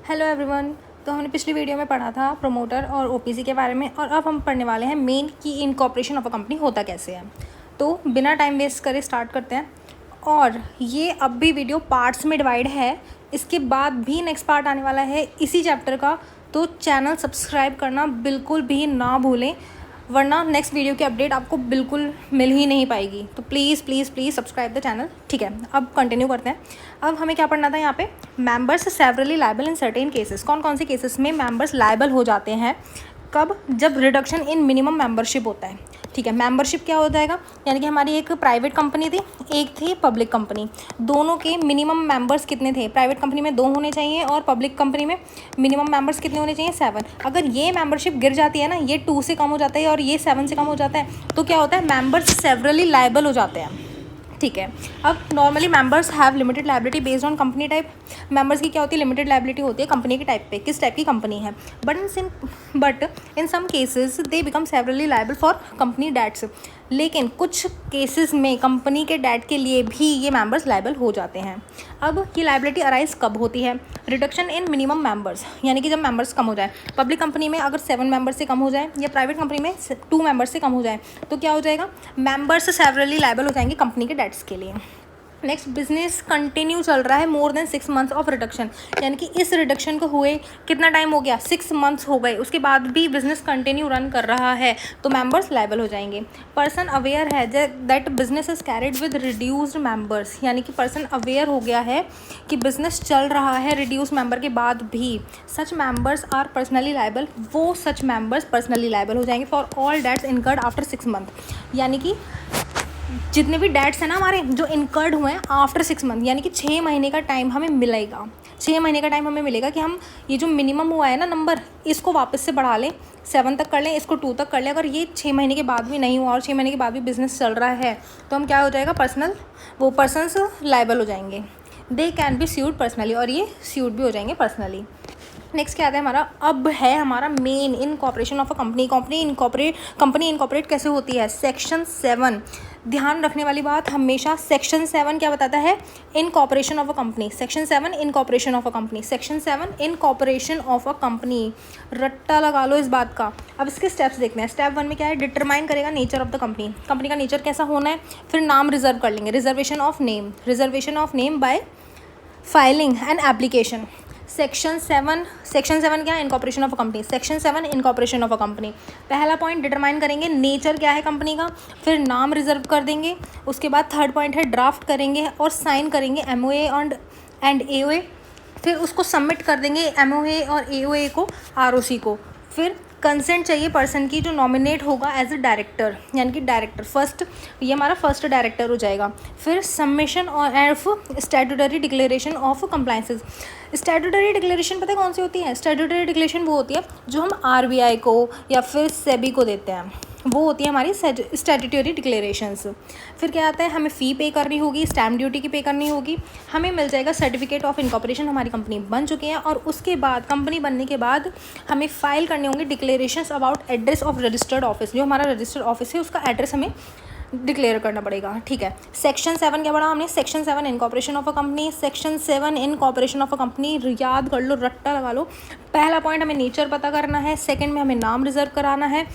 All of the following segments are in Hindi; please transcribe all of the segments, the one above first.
Hello everyone. तो हमने पिछली वीडियो में पढ़ा था प्रमोटर और ओपीसी के बारे में, और अब हम पढ़ने वाले हैं मेन की इनकॉर्पोरेशन ऑफ अ कंपनी होता कैसे है। तो बिना टाइम वेस्ट करे स्टार्ट करते हैं। और ये अब भी वीडियो पार्ट्स में डिवाइड है, इसके बाद भी नेक्स्ट पार्ट आने वाला है इसी चैप्टर का। तो चैनल सब्सक्राइब करना बिल्कुल भी ना भूलें, वरना नेक्स्ट वीडियो की अपडेट आपको बिल्कुल मिल ही नहीं पाएगी। तो please please please subscribe the channel. ठीक है, अब कंटिन्यू करते हैं। अब हमें क्या पढ़ना था यहाँ पे, members severally liable in certain cases. कौन कौन से केसेस में मेंबर्स लायबल हो जाते हैं, कब? जब रिडक्शन इन मिनिमम मेंबरशिप होता है। ठीक है, मेंबरशिप क्या हो जाएगा, यानी कि हमारी एक प्राइवेट कंपनी थी, एक थी पब्लिक कंपनी, दोनों के मिनिमम मेंबर्स कितने थे? प्राइवेट कंपनी में 2 होने चाहिए और पब्लिक कंपनी में मिनिमम मेंबर्स कितने होने चाहिए? 7। अगर ये मेंबरशिप गिर जाती है ना, ये 2 से कम हो जाता है और ये 7 से कम हो जाता है, तो क्या होता है, मेंबर्स सेवरली लायबल हो जाते हैं। ठीक है, अब normally members have limited liability based on company type. Members की क्या होती है, लिमिटेड लायबिलिटी होती है कंपनी के टाइप पे, किस टाइप की कंपनी है। But in some cases they become severely liable for company debts. लेकिन कुछ केसेस में कंपनी के डेट के लिए भी ये मेंबर्स लायबल हो जाते हैं। अब ये लायबिलिटी अराइज कब होती है? रिडक्शन इन मिनिमम मेंबर्स, यानी कि जब मेंबर्स कम हो जाए। पब्लिक कंपनी में अगर 7 मेंबर्स से कम हो जाए, या प्राइवेट कंपनी में 2 मेंबर्स से कम हो जाए, तो क्या हो जाएगा, मेंबर्स सेवरली लायबल हो जाएंगे कंपनी के डेट्स के लिए। नेक्स्ट, बिजनेस कंटिन्यू चल रहा है more than 6 months of reduction, यानी कि इस रिडक्शन को हुए कितना टाइम हो गया, 6 मंथ्स हो गए, उसके बाद भी बिजनेस कंटिन्यू रन कर रहा है, तो मेंबर्स लायबल हो जाएंगे। पर्सन अवेयर है that business is carried with reduced members, यानी कि पर्सन अवेयर हो गया है कि बिजनेस चल रहा है रिड्यूस मेंबर के बाद भी, such members are personally liable, वो सच मेंबर्स पर्सनली लायबल हो जाएंगे for all debts incurred after 6 month. यानी कि जितने भी डेट्स हैं ना हमारे, जो इनकर्ड हुए हैं आफ्टर 6 मंथ, यानी कि 6 महीने का टाइम हमें मिलेगा। 6 महीने का टाइम हमें मिलेगा कि हम ये जो मिनिमम हुआ है ना नंबर, इसको वापस से बढ़ा लें, 7 तक कर लें, इसको 2 तक कर लें। अगर ये 6 महीने के बाद भी नहीं हुआ और 6 महीने के बाद भी बिजनेस चल रहा है, तो हम क्या हो जाएगा, पर्सनस लायबल हो जाएंगे। They can be sued personally, और ये स्यूड भी हो जाएंगे पर्सनली। नेक्स्ट क्या आता है हमारा, अब है हमारा main incorporation of a company. Company incorporate कैसे होती है? सेक्शन 7। ध्यान रखने वाली बात हमेशा, सेक्शन 7 क्या बताता है, incorporation of a company. Section 7 incorporation of a company, section 7 incorporation of a company. रट्टा लगा लो इस बात का। अब इसके स्टेप्स देखते हैं। स्टेप 1 में क्या है, डिटरमाइन करेगा nature of the company, company का नेचर कैसा होना है। फिर नाम रिजर्व कर लेंगे, reservation of name by filing and application. Section 7 क्या है, incorporation of a company. Section 7 incorporation of a company. पहला पॉइंट डिटरमाइन करेंगे नेचर क्या है कंपनी का, फिर नाम रिजर्व कर देंगे। उसके बाद थर्ड पॉइंट है ड्राफ्ट करेंगे और साइन करेंगे MOA एंड AOA। फिर उसको सबमिट कर देंगे MOA और AOA को, ROC को। फिर कंसेंट चाहिए पर्सन की जो नॉमिनेट होगा एज अ डायरेक्टर, यानी कि डायरेक्टर फर्स्ट, ये हमारा फर्स्ट डायरेक्टर हो जाएगा। फिर submission of statutory declaration of compliances. Statutory declaration पता है कौन सी होती है? स्टैट्यूटरी डिक्लेरेशन वो होती है जो हम RBI को या फिर सेबी को देते हैं, वो होती है हमारी स्टैट्यूटरी डिक्लेरेशंस। फिर क्या आता है, हमें फ़ी पे करनी होगी, स्टैम्प ड्यूटी की पे करनी होगी, हमें मिल जाएगा सर्टिफिकेट ऑफ इनकॉर्पोरेशन, हमारी कंपनी बन चुकी है। और उसके बाद कंपनी बनने के बाद हमें फाइल करने होंगे declarations about address of registered office, जो हमारा रजिस्टर्ड ऑफिस है उसका एड्रेस हमें डिक्लेयर करना पड़ेगा। ठीक है, सेक्शन 7 क्या पढ़ा हमने, section 7 incorporation of a company. Section 7 incorporation of a company, याद कर लो, रट्टा लगा लो। पहला पॉइंट हमें नेचर पता करना है, सेकंड में हमें नाम रिजर्व कराना है,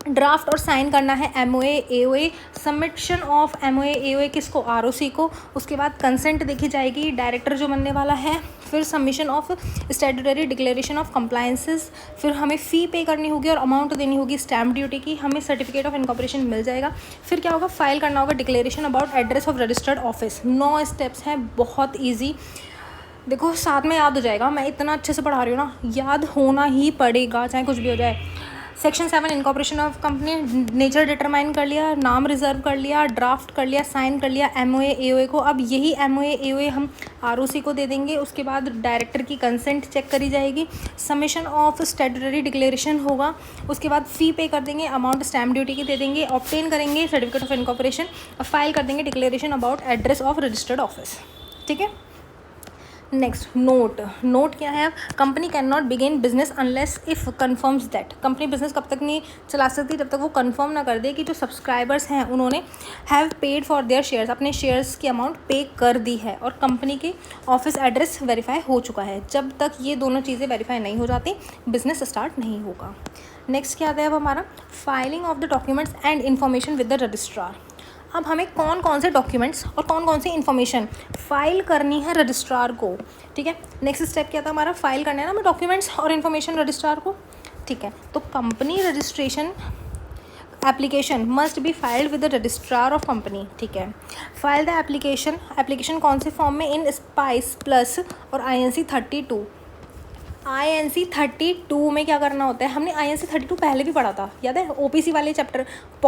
ड्राफ्ट और साइन करना है MOA AOA, submission of MOA AOA किसको, ROC को। उसके बाद कंसेंट देखी जाएगी, डायरेक्टर जो बनने वाला है। फिर submission of statutory declaration of compliances. फिर हमें फ़ी पे करनी होगी और अमाउंट देनी होगी स्टैम्प ड्यूटी की, हमें सर्टिफिकेट ऑफ इनकॉर्पोरेशन मिल जाएगा। फिर क्या होगा, फाइल करना होगा declaration about address of registered office. 9 steps हैं, बहुत ईजी। देखो साथ में याद हो जाएगा, मैं इतना अच्छे से पढ़ा रही हूँ ना, याद होना ही पड़ेगा चाहे कुछ भी हो जाए। Section 7 incorporation of company, nature determine कर लिया, नाम रिजर्व कर लिया, ड्राफ्ट कर लिया, साइन कर लिया MOA AOA को। अब यही MOA AOA हम ROC को दे देंगे। उसके बाद डायरेक्टर की कंसेंट चेक करी जाएगी, सबमिशन ऑफ स्टैट्यूटरी डिक्लेरेशन होगा। उसके बाद फ़ी पे कर देंगे, अमाउंट स्टैम्प ड्यूटी की दे देंगे, ऑब्टेन करेंगे सर्टिफिकेट ऑफ इनकॉर्पोरेशन और फाइल कर देंगे declaration about address of registered office. ठीक है, नेक्स्ट नोट क्या है? Company can not begin business unless if confirms that, company business कब तक नहीं चला सकती जब तक वो कंफर्म ना कर दे कि जो सब्सक्राइबर्स हैं उन्होंने have paid for their shares, अपने शेयर्स की अमाउंट पे कर दी है और कंपनी के ऑफिस एड्रेस वेरीफाई हो चुका है। जब तक ये दोनों चीज़ें वेरीफाई नहीं हो जाती बिजनेस स्टार्ट नहीं होगा। नेक्स्ट क्या आता है अब हमारा? Filing of the documents and information with the registrar. अब हमें कौन कौन से डॉक्यूमेंट्स और कौन कौन सी इन्फॉर्मेशन फाइल करनी है रजिस्ट्रार को, ठीक है। नेक्स्ट स्टेप क्या था हमारा? फाइल करना है ना हमें डॉक्यूमेंट्स और इन्फॉर्मेशन रजिस्ट्रार को, ठीक है। तो company registration application must be filed with the registrar of company, ठीक है। फाइल द एप्लीकेशन कौन से फॉर्म में? इन स्पाइस प्लस और INC 32। INC 32 में क्या करना होता है? हमने INC 32 पहले भी पढ़ा था, याद है? OPC वाले चैप्टर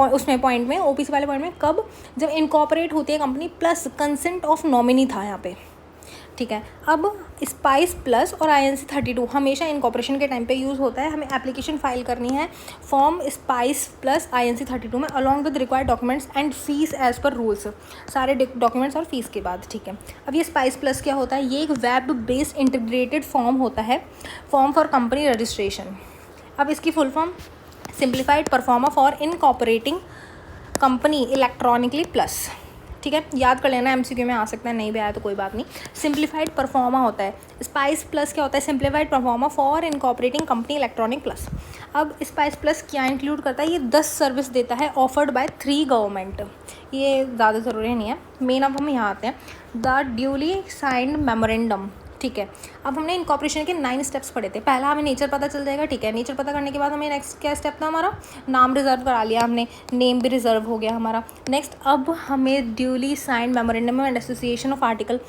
उसमें पॉइंट में, OPC वाले पॉइंट में, कब? जब इनकॉर्पोरेट होती है company plus consent of nominee था यहाँ पे, ठीक है। अब स्पाइस प्लस और INC 32 हमेशा इनकॉर्पोरेशन के टाइम पे यूज़ होता है। हमें एप्लीकेशन फाइल करनी है फॉर्म स्पाइस प्लस INC 32 में along with required documents and fees as per rules, सारे डॉक्यूमेंट्स और फीस के बाद, ठीक है। अब ये स्पाइस प्लस क्या होता है? ये एक वेब बेस्ड इंटीग्रेटेड फॉर्म होता है, फॉर्म फॉर कंपनी रजिस्ट्रेशन। अब इसकी full form simplified pro forma for incorporating company electronically plus, ठीक है। याद कर लेना, MCQ में आ सकता है, नहीं भी आया तो कोई बात नहीं। सिंप्लीफाइड परफॉर्मा होता है। स्पाइस प्लस क्या होता है? Simplified pro forma for incorporating company electronic plus. अब स्पाइस प्लस क्या इंक्लूड करता है? ये 10 सर्विस देता है ऑफर्ड बाय 3 गवर्नमेंट। ये ज़्यादा ज़रूरी नहीं है, मेन अब हम यहाँ आते हैं। द ड्यूली साइंड मेमोरेंडम, ठीक है। अब हमने इनकॉर्पोरेशन के 9 स्टेप्स पढ़े थे। पहला हमें नेचर पता चल जाएगा, ठीक है। नेचर पता करने के बाद हमें नेक्स्ट क्या स्टेप था हमारा? नाम रिजर्व करा लिया हमने, नेम भी रिजर्व हो गया हमारा। नेक्स्ट अब हमें duly signed memorandum and association of article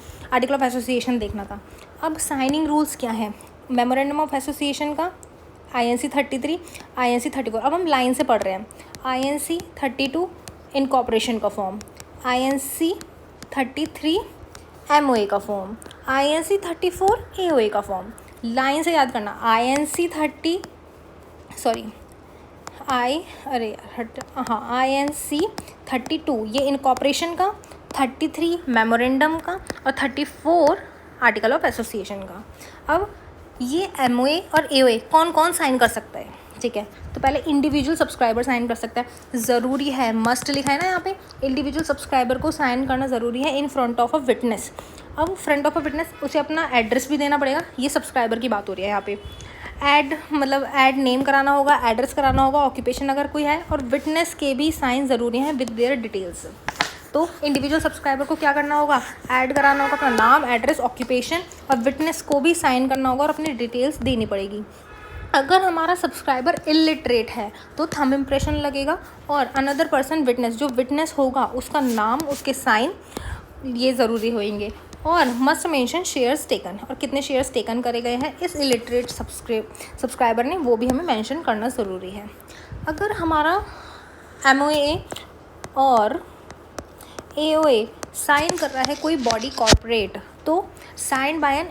of association देखना था। अब साइनिंग रूल्स क्या है मेमोरेंडम ऑफ एसोसिएशन का? INC 33, INC 34। अब हम लाइन से पढ़ रहे हैं। INC 32 इनकॉर्पोरेशन का फॉर्म, INC 33 MOA का फॉर्म, INC 34 AOA का फॉर्म। लाइन से याद करना। INC 32 ये इनकॉर्पोरेशन का, 33 मेमोरेंडम का और 34 आर्टिकल ऑफ एसोसिएशन का। अब ये MOA और AOA कौन कौन साइन कर सकता है, ठीक है। तो पहले इंडिविजुअल सब्सक्राइबर साइन कर सकता है, ज़रूरी है, मस्ट लिखा है ना यहाँ पे। इंडिविजुअल सब्सक्राइबर को साइन करना ज़रूरी है in front of a witness. अब फ्रंट ऑफ अ विटनेस उसे अपना एड्रेस भी देना पड़ेगा। ये सब्सक्राइबर की बात हो रही है यहाँ पे। ऐड नेम कराना होगा, एड्रेस कराना होगा, ऑक्यूपेशन अगर कोई है, और विटनेस के भी साइन ज़रूरी हैं विद देयर डिटेल्स। तो इंडिविजुअल सब्सक्राइबर को क्या करना होगा? ऐड कराना होगा अपना नाम, एड्रेस, ऑक्यूपेशन, और विटनेस को भी साइन करना होगा और अपनी डिटेल्स देनी पड़ेगी। अगर हमारा सब्सक्राइबर इलिटरेट है तो थंब इम्प्रेशन लगेगा, और अनदर पर्सन विटनेस, जो विटनेस होगा उसका नाम, उसके साइन ये ज़रूरी होंगे। और मस्ट मेंशन शेयर्स टेकन, और कितने शेयर्स टेकन करे गए हैं इस इलिटरेट सब्सक्राइबर ने, वो भी हमें मेंशन करना ज़रूरी है। अगर हमारा MOA और AOA साइन कर रहा है कोई बॉडी कॉर्पोरेट, तो sign by an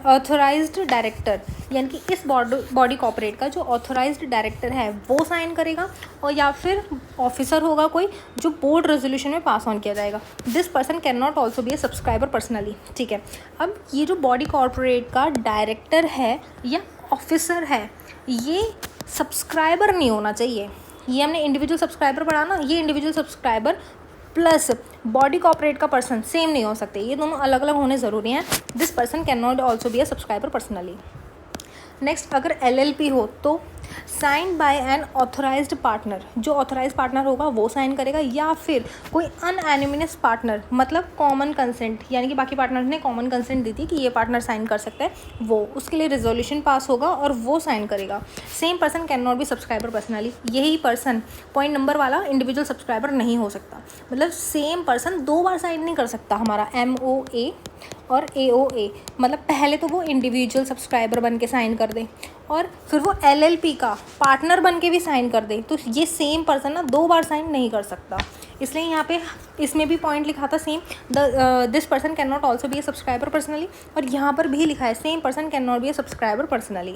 authorized director, यानी कि इस बॉडी कॉर्पोरेट का जो ऑथोराइज्ड डायरेक्टर है वो साइन करेगा, और या फिर ऑफिसर होगा कोई जो बोर्ड रेजोल्यूशन में पास ऑन किया जाएगा। This person can not also B A subscriber personally, ठीक है। अब ये जो बॉडी कॉर्पोरेट का डायरेक्टर है या ऑफिसर है, ये सब्सक्राइबर नहीं होना चाहिए। ये हमने इंडिविजुअल सब्सक्राइबर पढ़ा ना, ये individual subscriber plus body corporate का पर्सन सेम नहीं हो सकते, ये दोनों अलग अलग होने ज़रूरी हैं। This person can not also be a subscriber personally. Next, अगर LLP हो तो sign by an authorized partner, जो ऑथोराइज पार्टनर होगा वो साइन करेगा, या फिर कोई अनएनिमिनस पार्टनर, मतलब कॉमन कंसेंट, यानी कि बाकी पार्टनर ने कॉमन कंसेंट दी थी कि ये पार्टनर साइन कर सकता है, वो उसके लिए रिजोल्यूशन पास होगा और वो साइन करेगा। Same person can not be subscriber personally. यही पर्सन पॉइंट नंबर वाला इंडिविजुअल सब्सक्राइबर नहीं हो सकता, मतलब सेम पर्सन 2 बार साइन नहीं कर सकता हमारा MOA और AOA। मतलब पहले तो वो इंडिविजुअल सब्सक्राइबर बन के साइन कर दे और फिर वो LLP का पार्टनर बन के भी साइन कर दे, तो ये सेम पर्सन ना 2 बार साइन नहीं कर सकता। इसलिए यहाँ पे इसमें भी पॉइंट लिखा था same, this person can not also B A subscriber personally, और यहाँ पर भी लिखा है same person can not be A subscriber personally.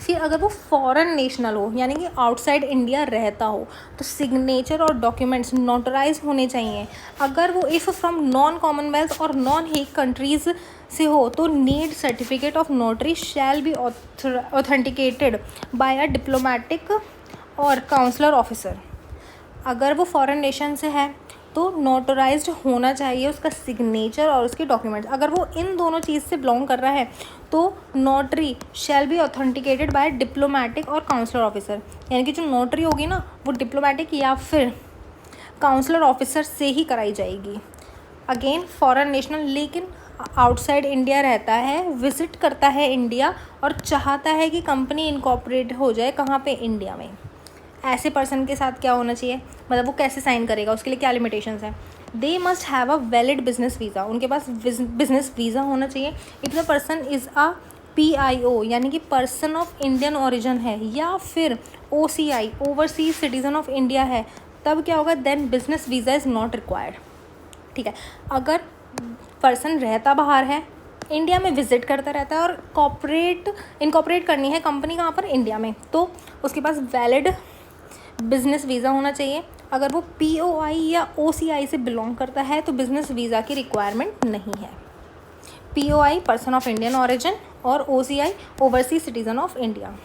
फिर अगर वो फॉरेन नेशनल हो यानी कि आउटसाइड इंडिया रहता हो तो सिग्नेचर और डॉक्यूमेंट्स नोटराइज होने चाहिए। अगर वो इफ़ फ्रॉम नॉन कॉमनवेल्थ और नॉन हेग कंट्रीज़ से हो तो need certificate of notary shall be authenticated by a diplomatic और काउंसलर ऑफिसर। अगर वो फॉरेन नेशन से है तो नोटराइज्ड होना चाहिए उसका सिग्नेचर और उसके डॉक्यूमेंट्स। अगर वो इन दोनों चीज़ से बिलोंग कर रहा है तो notary shall be authenticated by diplomatic और काउंसलर ऑफिसर, यानी कि जो नोटरी होगी ना वो डिप्लोमेटिक या फिर काउंसलर ऑफिसर से ही कराई जाएगी। अगेन फॉरेन नेशनल लेकिन आउटसाइड इंडिया रहता है, विजिट करता है इंडिया और चाहता है कि कंपनी इनकॉर्पोरेट हो जाए कहाँ पे, इंडिया में। ऐसे पर्सन के साथ क्या होना चाहिए, मतलब वो कैसे साइन करेगा, उसके लिए क्या लिमिटेशंस हैं। They must have a valid business visa, उनके पास बिजनेस वीज़ा होना चाहिए। If the person is a PIO यानी कि पर्सन ऑफ इंडियन ओरिजिन है, या फिर OCI overseas citizen of India है, तब क्या होगा, then business visa is not required. ठीक है, अगर पर्सन रहता बाहर है, इंडिया में विजिट करता रहता है और इनकॉर्पोरेट करनी है कंपनी कहाँ पर, इंडिया में, तो उसके पास वैलिड बिजनेस वीज़ा होना चाहिए। अगर वो POI या OCI से बिलोंग करता है तो बिजनेस वीज़ा की रिक्वायरमेंट नहीं है। POI person of Indian origin और OCI overseas citizen of India.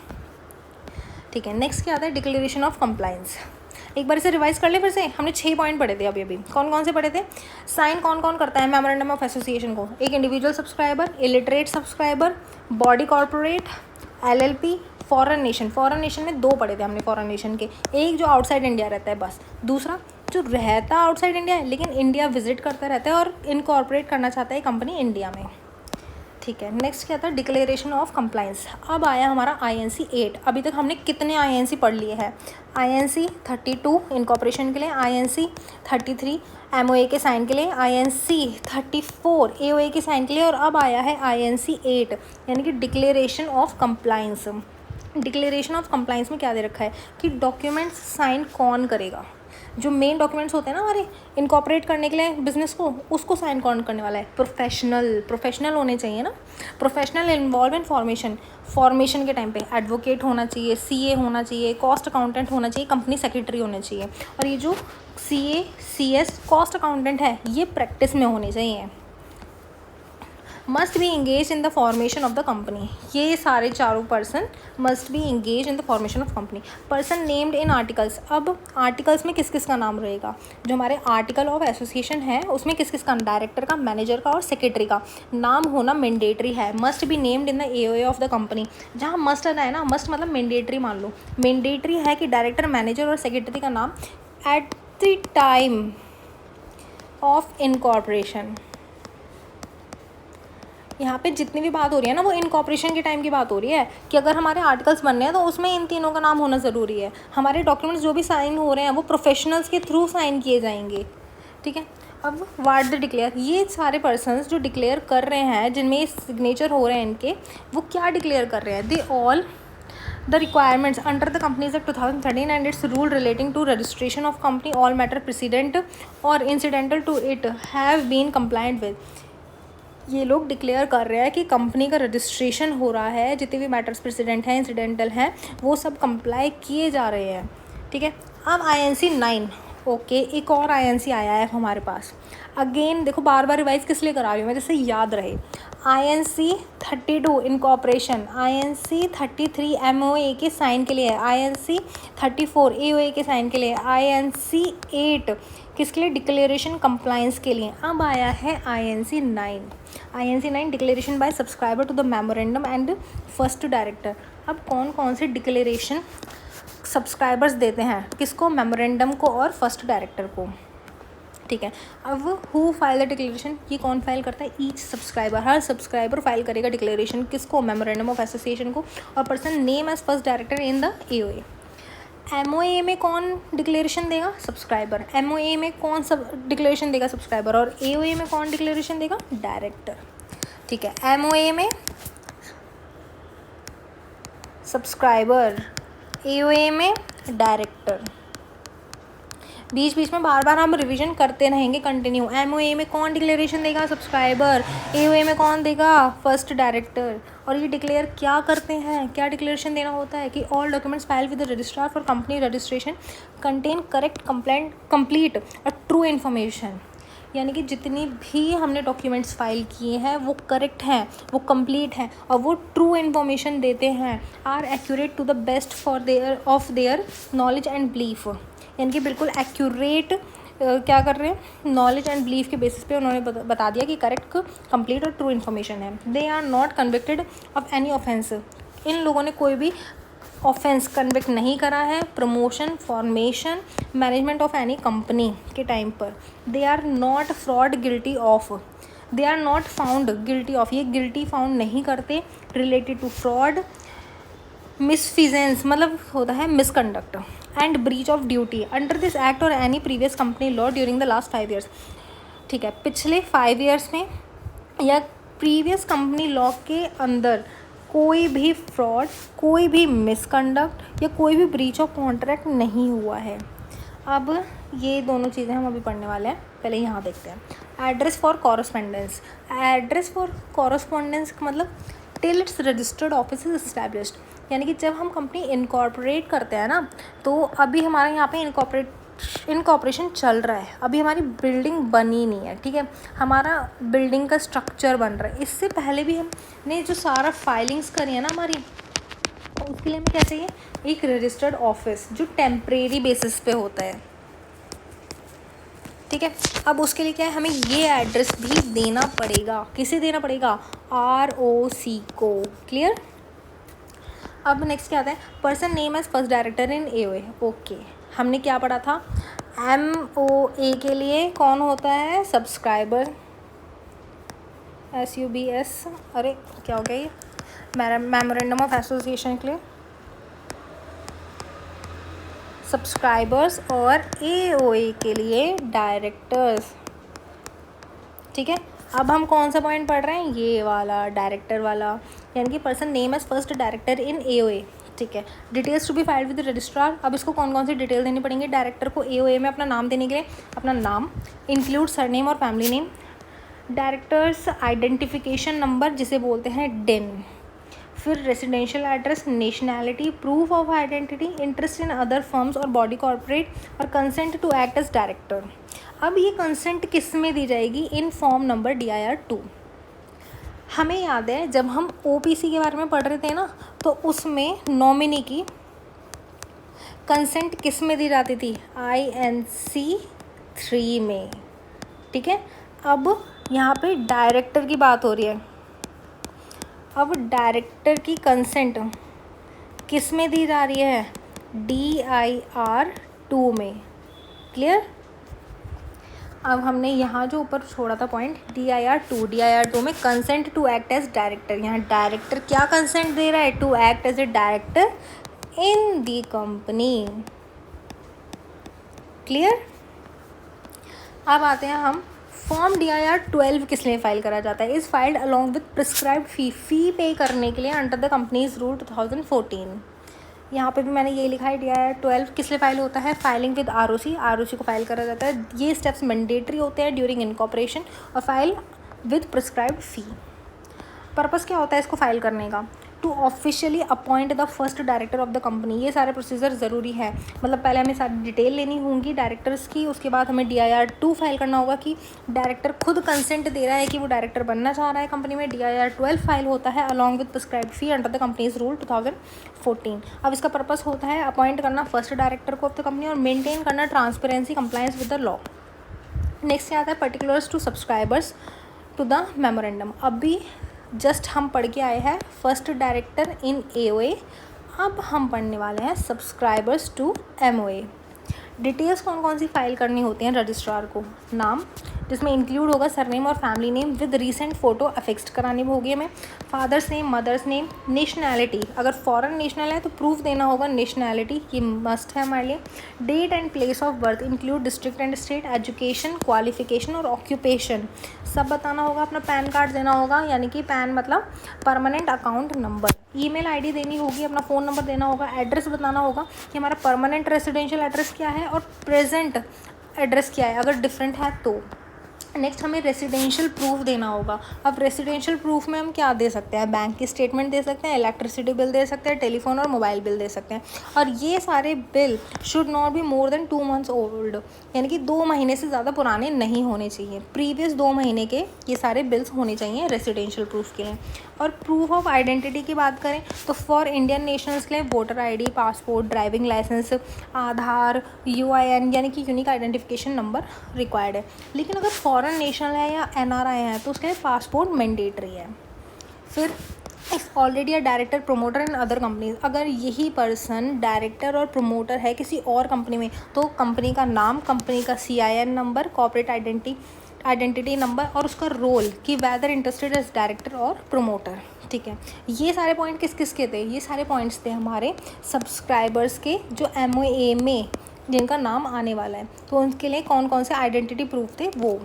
ठीक है, नेक्स्ट क्या आता है, डिक्लेरेशन ऑफ कंप्लायंस। एक बार इसे रिवाइज कर ले फिर से। हमने 6 पॉइंट पढ़े थे अभी कौन कौन से पढ़े थे। साइन कौन कौन करता है मेमोरेंडम ऑफ एसोसिएशन को, एक individual subscriber, illiterate subscriber, body corporate, LLP, foreign nation में 2 पढ़े थे हमने फॉरेन नेशन के, एक जो आउटसाइड इंडिया रहता है बस, दूसरा जो रहता आउटसाइड इंडिया है लेकिन इंडिया विजिट करता रहता है और इनकॉर्पोरेट करना चाहता है कंपनी इंडिया में। ठीक है, नेक्स्ट क्या था, डिक्लेरेशन ऑफ कंप्लायंस। अब आया हमारा INC 8। अभी तक हमने कितने INC पढ़ लिए हैं, INC 32 इनकॉर्पोरेशन के लिए, INC 33 MOA के साइन के लिए, INC 34 AOA के साइन के लिए, और अब आया है INC 8 यानी कि declaration of compliance. Declaration of compliance में क्या दे रखा है कि डॉक्यूमेंट्स साइन कौन करेगा, जो मेन डॉक्यूमेंट्स होते हैं ना हमारे इनकॉर्पोरेट करने के लिए बिज़नेस को, उसको साइन कौन करने वाला है, प्रोफेशनल होने चाहिए ना। प्रोफेशनल इन्वॉल्व इन फॉर्मेशन के टाइम पे एडवोकेट होना चाहिए, CA होना चाहिए, कॉस्ट अकाउंटेंट होना चाहिए, कंपनी सेक्रेटरी होने चाहिए, और ये जो CA CS कॉस्ट अकाउंटेंट है ये प्रैक्टिस में होने चाहिए। Must be engage in the formation of the company, ये सारे चारों person must be engage in the formation of company. Person named in articles, अब आर्टिकल्स में किस किस का नाम रहेगा, जो हमारे आर्टिकल ऑफ एसोसिएशन है उसमें किस किस का, डायरेक्टर का, मैनेजर का और सेक्रेटरी का नाम होना मैंडेटरी है। Must be named in the AOA of the company, जहाँ मस्ट है ना, मस्ट मतलब मैंडेटरी मान लो, मैंडेटरी है कि डायरेक्टर, मैनेजर और सेक्रेटरी का नाम at the time of incorporation. यहाँ पे जितनी भी बात हो रही है ना वो इनकॉर्पोरेशन के टाइम की बात हो रही है कि अगर हमारे आर्टिकल्स बनने हैं तो उसमें इन तीनों का नाम होना ज़रूरी है। हमारे डॉक्यूमेंट्स जो भी साइन हो रहे हैं वो प्रोफेशनल्स के थ्रू साइन किए जाएंगे। ठीक है, अब वाट द डिक्लेयर, ये सारे पर्सन्स जो डिक्लेयर कर रहे हैं जिनमें सिग्नेचर हो रहे हैं इनके, वो क्या डिक्लेयर कर रहे हैं, they all the requirements under the companies act 2013 and its rule relating to registration of company, all matter president और incidental to it have been compliant with. ये लोग डिक्लेयर कर रहे हैं कि कंपनी का रजिस्ट्रेशन हो रहा है, जितने भी मैटर्स प्रेसिडेंट हैं, इंसिडेंटल हैं, वो सब कंप्लाई किए जा रहे हैं। ठीक है, अब INC 9, ओके, एक और INC आया है हमारे पास। अगेन देखो बार बार रिवाइज किस लिए करा रही हूँ मैं, जैसे याद रहे। INC 32 इनकॉर्पोरेशन, INC 33 MOA के साइन के लिए, INC 34 AOA के साइन के लिए, INC 8 किसके लिए, डिक्लेरेशन कंप्लायंस के लिए। अब आया है INC 9 declaration by subscriber to the memorandum and first director. अब कौन कौन से डिक्लेरेशन सब्सक्राइबर्स देते हैं, किसको, मेमोरेंडम को और फर्स्ट डायरेक्टर को। ठीक है, अब हु फाइल द डिक्लेरेशन, ये कौन फाइल करता है, ईच सब्सक्राइबर, हर सब्सक्राइबर फाइल करेगा डिक्लेरेशन, किसको, मेमोरेंडम ऑफ एसोसिएशन को, और person name as first director in the AOA। MOA में कौन डिक्लेरेशन देगा, सब्सक्राइबर। MOA में कौन सब डिक्लेरेशन देगा, सब्सक्राइबर, और AOA में कौन डिक्लेरेशन देगा, डायरेक्टर। ठीक है, MOA में सब्सक्राइबर, AOA में डायरेक्टर। बीच बीच में बार बार हम रिवीजन करते रहेंगे कंटिन्यू। MOA में कौन डिक्लेरेशन देगा? सब्सक्राइबर। AOA में कौन देगा? First director. और ये डिक्लेयर क्या करते हैं, क्या डिक्लेरेशन देना होता है कि all documents file with the registrar for company registration contain correct complete और ट्रू इन्फॉर्मेशन। यानी कि जितनी भी हमने डॉक्यूमेंट्स फाइल किए हैं वो करेक्ट हैं, वो कंप्लीट हैं और वो ट्रू इन्फॉर्मेशन देते हैं। Are accurate to the best for their knowledge and belief. यानी कि बिल्कुल एक्यूरेट क्या कर रहे हैं, नॉलेज एंड बिलीफ के बेसिस पे उन्होंने बता दिया कि करेक्ट, कंप्लीट और ट्रू इन्फॉर्मेशन है। They are not convicted of any offence. इन लोगों ने कोई भी ऑफेंस कन्विक्ट नहीं करा है promotion, formation, management of any company के टाइम पर। They are not fraud guilty of, they are not found guilty of, ये गिल्टी फाउंड नहीं करते रिलेटेड टू फ्रॉड, मिसफिजेंस मतलब होता है misconduct, and breach of duty under this act और any previous company law during the last 5 years। ठीक है, पिछले 5 years में या प्रीवियस कंपनी लॉ के अंदर कोई भी फ्रॉड, कोई भी मिसकंडक्ट या कोई भी ब्रीच ऑफ कॉन्ट्रैक्ट नहीं हुआ है। अब ये दोनों चीज़ें हम अभी पढ़ने वाले हैं, पहले यहाँ देखते हैं। Address for correspondence. Address for correspondence का मतलब till its registered office is established, यानी कि जब हम कंपनी इनकॉर्पोरेट करते हैं ना, तो अभी हमारे यहाँ पे इनकॉर्पोरेशन चल रहा है, अभी हमारी बिल्डिंग बनी नहीं है। ठीक है, हमारा बिल्डिंग का स्ट्रक्चर बन रहा है। इससे पहले भी हमने जो सारा फाइलिंग्स करी है ना हमारी, तो उसके लिए हमें क्या चाहिए? एक रजिस्टर्ड ऑफिस जो टेम्परेरी बेसिस पे होता है। ठीक है, अब उसके लिए क्या है, हमें ये एड्रेस भी देना पड़ेगा। किसे देना पड़ेगा? ROC को। क्लियर? अब नेक्स्ट क्या आता है? Person name as first director in AOA। Okay, हमने क्या पढ़ा था? MOA के लिए कौन होता है? सब्सक्राइबर। SUBS, अरे क्या हो गया ये? मेमोरेंडम ऑफ एसोसिएशन के लिए सब्सक्राइबर्स और AOA के लिए डायरेक्टर्स। ठीक है, अब हम कौन सा पॉइंट पढ़ रहे हैं? ये वाला, डायरेक्टर वाला, यानी कि person name as first director in AOA। ठीक है, details to be filed with registrar. अब इसको कौन कौन सी डिटेल देनी पड़ेंगी? डायरेक्टर को AOA में अपना नाम देने के लिए अपना नाम, इंक्लूड सरनेम और family name, directors identification number जिसे बोलते हैं DIN, फिर residential address, nationality, proof of identity, interest in other firms और बॉडी कॉर्पोरेट, और consent to act as director. अब ये कंसेंट किस में दी जाएगी? In form number DIR 2। हमें याद है जब हम OPC के बारे में पढ़ रहे थे ना, तो उसमें नॉमिनी की कंसेंट किस में दी जाती थी? INC 3 में। ठीक है, अब यहाँ पे डायरेक्टर की बात हो रही है। अब डायरेक्टर की कंसेंट किस में दी जा रही है? DIR 2 में। क्लियर? अब हमने यहाँ जो ऊपर छोड़ा था पॉइंट, DIR 2 में consent to act as director. यहाँ डायरेक्टर क्या कंसेंट दे रहा है? To act as a director in the company. Clear? अब आते हैं हम फॉर्म DIR 12 किस लिए फाइल करा जाता है? Is filed along with prescribed fee पे करने के लिए अंडर द कंपनीज रूल 2014। यहाँ पे भी मैंने ये लिखा है DIR 12 किस लिए फाइल होता है? फाइलिंग विद ROC को फाइल करा जाता है। ये स्टेप्स मैंडेटरी होते हैं ड्यूरिंग इनकॉर्पोरेशन और file with prescribed fee. Purpose क्या होता है इसको फाइल करने का? To officially appoint the first director of the company. ये सारे प्रोसीजर ज़रूरी है, मतलब पहले हमें सारी डिटेल लेनी होगी डायरेक्टर्स की, उसके बाद हमें DIR 2 फाइल करना होगा कि डायरेक्टर खुद कंसेंट दे रहा है कि वो डायरेक्टर बनना चाह रहा है कंपनी में। DIR 12 फाइल होता है along with prescribed fee under the companies rule 2014। अब इसका पर्पस होता है अपॉइंट करना फर्स्ट डायरेक्टर को ऑफ द कंपनी और मेनटेन करना transparency compliance with the law. Next क्या आता है? Particulars to subscribers to the memorandum. अभी जस्ट हम पढ़ के आए हैं फर्स्ट डायरेक्टर इन AOA, अब हम पढ़ने वाले हैं सब्सक्राइबर्स टू MOA। डिटेल्स कौन कौन सी फाइल करनी होती हैं रजिस्ट्रार को? नाम, जिसमें इंक्लूड होगा सरनेम और family name with recent photo affixed करानी होगी हमें। Father's name, mother's name, nationality, अगर फॉरेन नेशनल है तो प्रूफ देना होगा नेशनैलिटी, ये मस्ट है हमारे लिए। Date and place of birth include district and state, education, qualification और ऑक्यूपेशन सब बताना होगा। अपना पैन कार्ड देना होगा, यानी कि पैन मतलब permanent account number. Email ID देनी होगी, अपना फ़ोन नंबर देना होगा। एड्रेस बताना होगा कि हमारा परमानेंट रेजिडेंशियल एड्रेस क्या है और प्रेजेंट एड्रेस क्या है, अगर डिफरेंट है तो। नेक्स्ट हमें रेसिडेंशियल प्रूफ देना होगा। अब रेसिडेंशियल प्रूफ में हम क्या दे सकते हैं, बैंक की स्टेटमेंट दे सकते हैं, इलेक्ट्रिसिटी बिल दे सकते हैं, टेलीफोन और मोबाइल बिल दे सकते हैं। और ये सारे bill should not be more than 2 months old, यानी कि 2 महीने से ज़्यादा पुराने नहीं होने चाहिए। प्रीवियस 2 महीने के ये सारे बिल्स होने चाहिए रेसिडेंशियल प्रूफ के लिए। और प्रूफ ऑफ आइडेंटिटी की बात करें तो फॉर इंडियन नेशनल्स के लिए voter ID, passport, driving licence, Aadhaar, UIN यानी कि यूनिक आइडेंटिफिकेशन नंबर रिक्वायर्ड है। लेकिन अगर फॉरेन नेशनल है या एनआरआई है तो उसके लिए पासपोर्ट मैंडेटरी है। फिर if already a director, promoter in other companies, अगर यही पर्सन डायरेक्टर और प्रमोटर है किसी और कंपनी में तो कंपनी का नाम, कंपनी का CIN number, corporate identity number और उसका रोल कि वेदर इंटरेस्टेड एज डायरेक्टर और प्रमोटर। ठीक है, ये सारे पॉइंट किस किस के थे, ये सारे पॉइंट्स थे हमारे सब्सक्राइबर्स के जो एमओए में जिनका नाम आने वाला है। तो उनके लिए कौन कौन से आइडेंटिटी प्रूफ थे, वो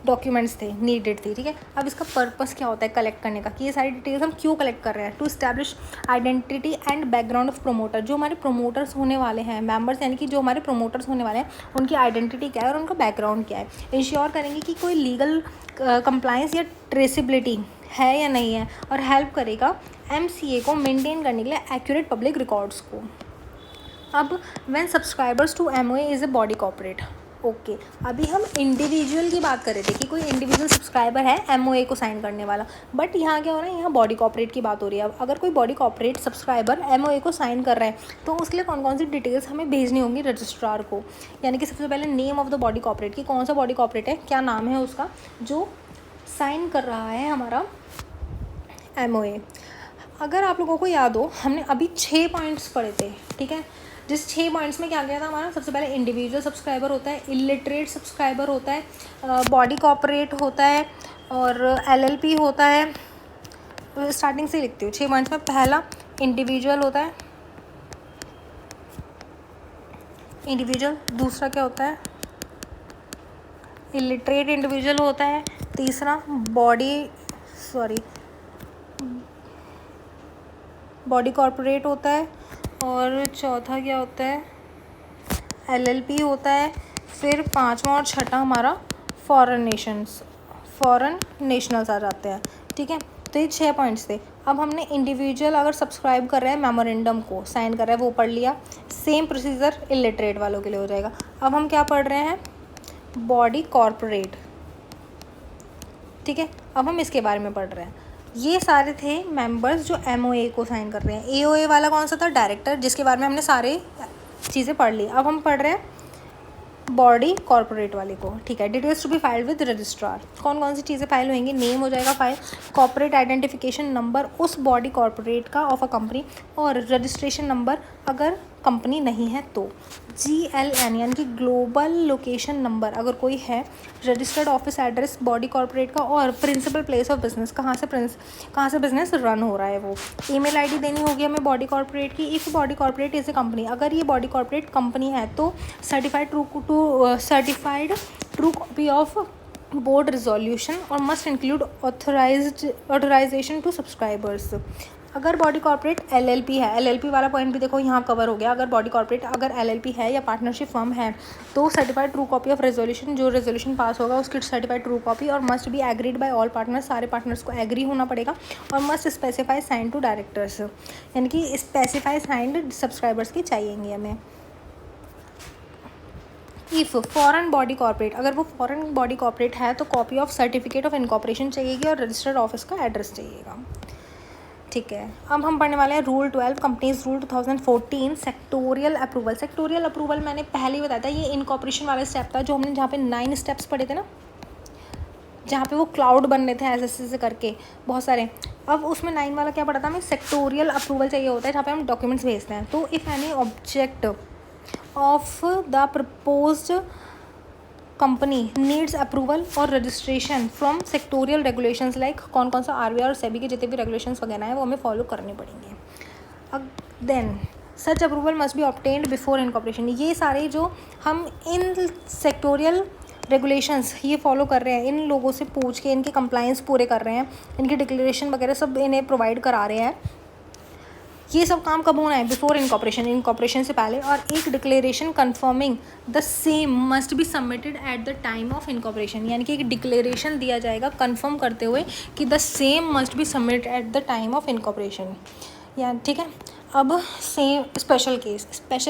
डॉक्यूमेंट्स थे, नीडेड थी। ठीक है, अब इसका पर्पस क्या होता है कलेक्ट करने का, कि ये सारी डिटेल्स हम क्यों कलेक्ट कर रहे हैं। To establish identity and background of promoter, जो हमारे प्रमोटर्स होने वाले हैं, मेंबर्स यानी कि जो हमारे प्रमोटर्स होने वाले हैं उनकी आइडेंटिटी क्या है और उनका बैकग्राउंड क्या है। इंश्योर करेंगे कि कोई लीगल कंप्लाइंस या ट्रेसिबिलिटी है या नहीं है, और हेल्प करेगा एमसीए को मेंटेन करने के लिए एक्यूरेट पब्लिक रिकॉर्ड्स को। अब when subscribers to MOA is a body corporate, okay अभी हम इंडिविजुअल की बात कर रहे थे कि कोई इंडिविजुअल सब्सक्राइबर है एमओए को साइन करने वाला, बट यहाँ क्या हो रहा है, यहाँ बॉडी कॉर्पोरेट की बात हो रही है। अब अगर कोई बॉडी कॉर्पोरेट सब्सक्राइबर एमओए को साइन कर रहा है तो उसके लिए कौन कौन सी डिटेल्स हमें भेजनी होंगी रजिस्ट्रार को, यानी कि सबसे पहले name of the body corporate, कि कौन सा बॉडी कॉर्पोरेट है, क्या नाम है उसका जो साइन कर रहा है हमारा एमओए। अगर आप लोगों को याद हो हमने अभी 6 पॉइंट्स पढ़े थे। ठीक है, जिस 6 पॉइंट्स में क्या किया था हमारा, सबसे पहले इंडिविजुअल सब्सक्राइबर होता है, इलिटरेट सब्सक्राइबर होता है, बॉडी कॉर्पोरेट होता है और एलएलपी होता है। स्टार्टिंग से लिखती हूँ 6 पॉइंट्स में। पहला इंडिविजुअल होता है, इंडिविजुअल। दूसरा क्या होता है, इलिटरेट इंडिविजुअल होता है। तीसरा बॉडी कॉर्पोरेट होता है। और चौथा क्या होता है, एलएलपी होता है। फिर 5वां और 6ठा हमारा फॉरेन नेशनल्स आ जाते हैं। ठीक है, तो ये 6 पॉइंट्स थे। अब हमने इंडिविजुअल अगर सब्सक्राइब कर रहे हैं मेमोरेंडम को, साइन कर रहा है, वो पढ़ लिया। सेम प्रोसीजर इलिटरेट वालों के लिए हो जाएगा। अब हम क्या पढ़ रहे हैं, बॉडी कॉर्पोरेट। ठीक है, अब हम इसके बारे में पढ़ रहे हैं। ये सारे थे मेंबर्स जो एमओए को साइन कर रहे हैं। एओए वाला कौन सा था, डायरेक्टर, जिसके बारे में हमने सारे चीज़ें पढ़ ली। अब हम पढ़ रहे हैं बॉडी कॉर्पोरेट वाले को। ठीक है, details to be filed with registrar, कौन कौन सी चीज़ें फाइल होंगी, नेम हो जाएगा फाइल, कॉर्पोरेट आइडेंटिफिकेशन नंबर उस बॉडी कॉर्पोरेट का ऑफ अ कंपनी, और रजिस्ट्रेशन नंबर अगर कंपनी नहीं है तो, GLN यानी कि ग्लोबल लोकेशन नंबर अगर कोई है, registered office address body corporate का, और प्रिंसिपल प्लेस ऑफ बिजनेस, कहाँ से बिजनेस रन हो रहा है वो। ईमेल आईडी देनी होगी हमें बॉडी कॉर्पोरेट की। If body corporate is a company, अगर ये बॉडी कॉर्पोरेट कंपनी है तो certified true copy of board resolution और must include authorisation to subscribers. अगर बॉडी कॉर्पोरेट एलएलपी है, एलएलपी वाला पॉइंट भी देखो यहाँ कवर हो गया। अगर बॉडी कॉर्पोरेट अगर एलएलपी है या पार्टनरशिप फर्म है तो certified true copy of resolution, जो रेजोल्यूशन पास होगा उसकी सर्टिफाइड ट्रू कॉपी, और must be agreed by all partners, सारे पार्टनर्स को एग्री होना पड़ेगा, और must specify sign to directors, यानी कि स्पेसिफाई साइंड सब्सक्राइबर्स की चाहिएंगी हमें। इफ़ फॉरेन बॉडी कॉर्पोरेट, अगर वो फॉरेन बॉडी कॉर्पोरेट है तो copy of certificate of incorporation चाहिएगी और रजिस्टर्ड ऑफिस का एड्रेस चाहिएगा। ठीक है, अब हम पढ़ने वाले हैं rule 12 companies rule 2014 sectoral approval. Sectoral approval मैंने पहले ही बताया था, ये इनकॉर्पोरेशन वाला स्टेप था जो हमने जहाँ पे 9 स्टेप्स पढ़े थे ना, जहाँ पे वो क्लाउड बनने थे ऐसे से करके बहुत सारे। अब उसमें 9 वाला क्या पढ़ा था हमें, सेक्टोरियल अप्रूवल चाहिए होता है जहाँ पे हम डॉक्यूमेंट्स भेजते हैं। तो if any object of the proposed company needs approval और registration from sectoral regulations like कौन कौन सा आरबीआई और सेबी के जितने भी रेगुलेशंस वगैरह हैं वो हमें फॉलो करने पड़ेंगे। Then such approval must be obtained before incorporation. ये सारे जो हम इन सेक्टोरियल रेगुलेशंस ये फॉलो कर रहे हैं, इन लोगों से पूछ के इनके कंप्लायंस पूरे कर रहे हैं, इनकी डिक्लेरेशन वगैरह सब इन्हें प्रोवाइड करा रहे हैं। ये सब काम कब होना है? बिफोर इनकॉर्पोरेशन, इनकॉर्पोरेशन से पहले। और एक declaration confirming the same must be submitted at the time of incorporation, यानी कि एक डिक्लेरेशन दिया जाएगा कन्फर्म करते हुए कि the same must be submitted at the time of incorporation. या ठीक है। अब सेम स्पेशल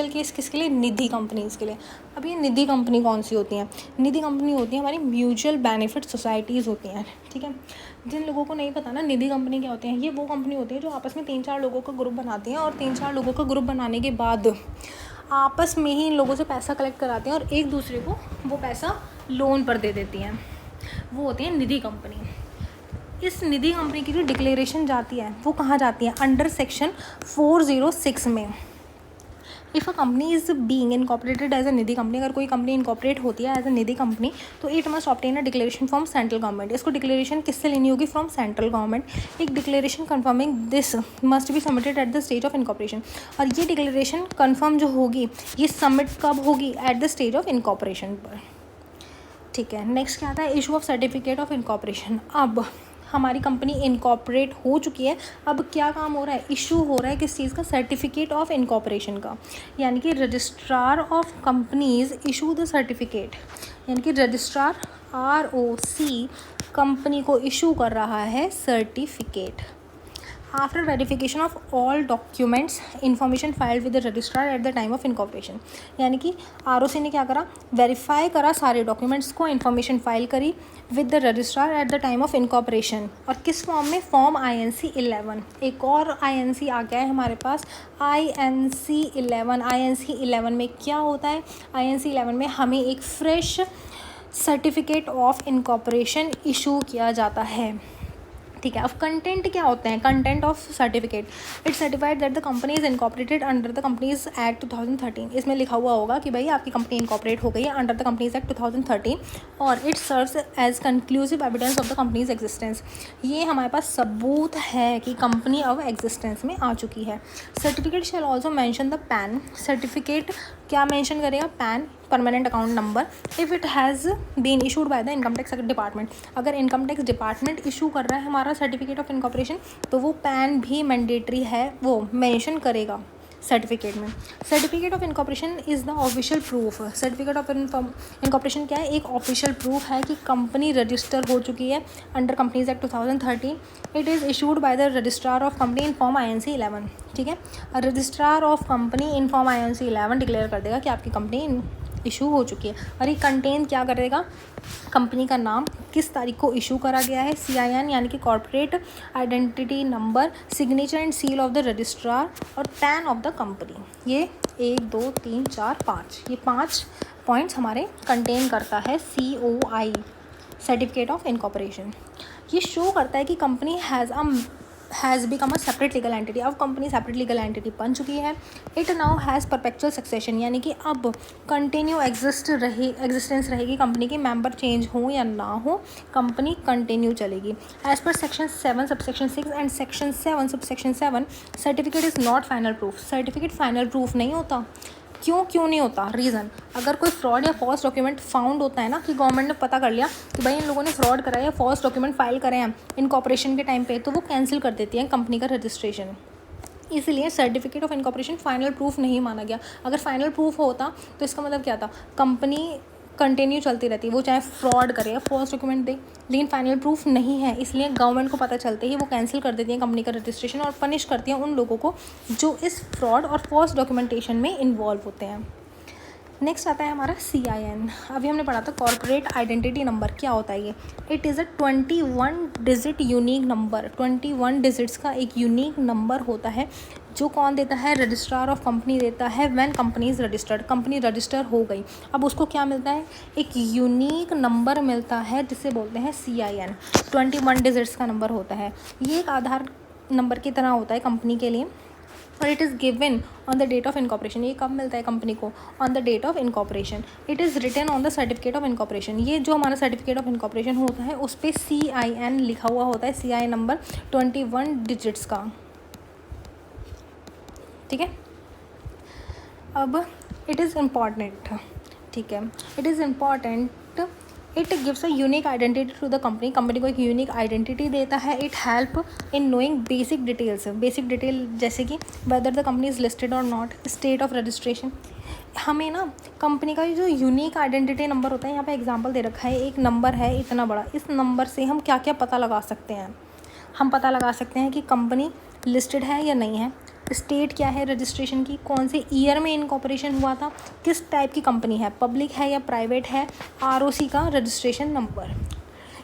केस किसके लिए? निधि कंपनीज़ के लिए। अब ये निधि कंपनी कौन सी होती हैं? निधि कंपनी होती है हमारी म्यूचुअल बेनिफिट सोसाइटीज़ होती हैं, ठीक है। जिन लोगों को नहीं पता ना निधि कंपनी क्या होती है, ये वो कंपनी होती है जो आपस में 3-4 लोगों का ग्रुप बनाती हैं और 3-4 लोगों का ग्रुप बनाने के बाद आपस में ही इन लोगों से पैसा कलेक्ट कराते हैं और एक दूसरे को वो पैसा लोन पर दे देती हैं, वो होती है निधि कंपनी। इस निधि कंपनी की जो डिक्लेरेशन जाती है वो कहाँ जाती है? अंडर सेक्शन 406 में। If a company is being incorporated as a Nidhi company, अगर कोई कंपनी इनकॉर्पोरेट होती है एज अ निधि कंपनी तो it must obtain a declaration from central government. इसको डिक्लेरेशन किससे लेनी होगी? From central government. एक declaration confirming this must be submitted at the stage of incorporation. और ये डिक्लेरेशन कन्फर्म जो होगी ये सबमिट कब होगी? Eight the stage of incorporation पर, ठीक है। नेक्स्ट क्या आता है? Issue of certificate of incorporation. अब हमारी कंपनी इनकॉर्पोरेट हो चुकी है, अब क्या काम हो रहा है? इशू हो रहा है किस चीज़ का? सर्टिफिकेट ऑफ इनकॉर्पोरेशन का। यानी कि registrar of companies issue the certificate, यानी कि रजिस्ट्रार ROC कंपनी को इशू कर रहा है certificate. After verification of all documents information filed with the registrar at the time of incorporation, यानी कि ROC ने क्या करा? वेरीफाई करा सारे डॉक्यूमेंट्स को, इन्फॉर्मेशन फाइल करी with the registrar at the time of incorporation. और किस फॉर्म में? Form INC 11। एक और INC आ गया है हमारे पास, INC 11। INC 11 में क्या होता है? INC 11 में हमें एक fresh certificate of incorporation issue किया जाता है, ठीक है। अब कंटेंट क्या होते हैं? Content of certificate, it certified that the company is incorporated under the companies act 2013। इसमें लिखा हुआ होगा कि भाई आपकी कंपनी इनकॉर्पोरेट हो गई है अंडर द कंपनीज एक्ट 2013 और it serves as conclusive evidence of the company's existence. ये हमारे पास सबूत है कि कंपनी अब एग्जिस्टेंस में आ चुकी है। Certificate shall also mention the PAN. Certificate क्या मेंशन करेगा? PAN, permanent account number, if it has been issued by the income tax department. अगर इनकम टैक्स डिपार्टमेंट इशू कर रहा है हमारा सर्टिफिकेट ऑफ इनकॉर्पोरेशन तो वो पैन भी मैंडेटरी है, वो मेंशन करेगा सर्टिफिकेट में। Certificate of incorporation is the official proof. Certificate of incorporation क्या है? एक ऑफिशियल प्रूफ है कि कंपनी रजिस्टर हो चुकी है under companies act 2013। It is issued by the registrar of company in form INC 11, ठीक है। Registrar of company in form INC 11 declare कर देगा कि आपकी कंपनी इशू हो चुकी है। और ये कंटेन क्या करेगा? कंपनी का नाम, किस तारीख को इशू करा गया है, CIN यानी कि corporate identity number, signature and seal of the registrar और पैन ऑफ द कंपनी। ये 1 2 3 4 5 ये 5 पॉइंट्स हमारे कंटेन करता है COI, सर्टिफिकेट ऑफ इनकॉर्पोरेशन। ये शो करता है कि company has become a separate legal entity. अब कंपनी सेपरेट लीगल एंटिटी बन चुकी है। It now has perpetual succession, यानी कि अब कंटिन्यू एग्जिस्टेंस रहेगी कंपनी की, मेंबर चेंज हो या ना हो कंपनी कंटिन्यू चलेगी। As per section 7 subsection 6 and section 7 subsection 7 certificate is not final proof. Certificate final proof नहीं होता। क्यों नहीं होता? रीज़न, अगर कोई फ्रॉड या फॉल्स डॉक्यूमेंट फाउंड होता है ना, कि गवर्नमेंट ने पता कर लिया कि भाई इन लोगों ने फ्रॉड करा है या फॉल्स डॉक्यूमेंट फाइल करे हैं इनकॉर्पोरेशन के टाइम पे, तो वो कैंसिल कर देती है कंपनी का रजिस्ट्रेशन। इसलिए certificate of incorporation final proof नहीं माना गया। अगर फाइनल प्रूफ होता तो इसका मतलब क्या था? कंपनी कंटिन्यू चलती रहती, वो चाहे फ्रॉड करे या फॉल्स डॉक्यूमेंट दे, लेकिन फाइनल प्रूफ नहीं है, इसलिए गवर्नमेंट को पता चलते ही वो कैंसिल कर देती है कंपनी का रजिस्ट्रेशन और पनिश करती हैं उन लोगों को जो इस फ्रॉड और फॉल्स डॉक्यूमेंटेशन में इन्वॉल्व होते हैं। नेक्स्ट आता है हमारा CIN। अभी हमने पढ़ा था कॉर्पोरेट आइडेंटिटी नंबर। क्या होता है ये? It is a 21 digit unique number. 21 digits का एक यूनिक नंबर होता है जो कौन देता है? रजिस्ट्रार ऑफ कंपनी देता है when company is registered. Company register हो गई, अब उसको क्या मिलता है? एक यूनिक नंबर मिलता है जिसे बोलते हैं CIN। 21 डिजिट्स का नंबर होता है। ये एक आधार नंबर की तरह होता है कंपनी के लिए। और it is given on the date of incorporation. ये कब मिलता है कंपनी को? On the date of incorporation. It is written on the certificate of incorporation. ये जो हमारा सर्टिफिकेट ऑफ इनकॉपरेशन होता है उस पर CIN लिखा हुआ होता है, CI नंबर 21 डिजिट्स का, ठीक है। अब इट इज़ इम्पॉर्टेंट, ठीक है, it is important, it gives a unique identity to the company. Company को एक यूनिक आइडेंटिटी देता है। It help in knowing basic details, basic detail जैसे कि whether the company is listed और नॉट, स्टेट ऑफ रजिस्ट्रेशन। हमें ना कंपनी का जो यूनिक आइडेंटिटी नंबर होता है, यहाँ पे एग्जांपल दे रखा है, एक नंबर है इतना बड़ा, इस नंबर से हम क्या क्या पता लगा सकते हैं। हम पता लगा सकते हैं कि कंपनी लिस्टेड है या नहीं है, स्टेट क्या है रजिस्ट्रेशन की, कौन से ईयर में इनकॉर्पोरेशन हुआ था, किस टाइप की कंपनी है, पब्लिक है या प्राइवेट है, ROC का रजिस्ट्रेशन नंबर।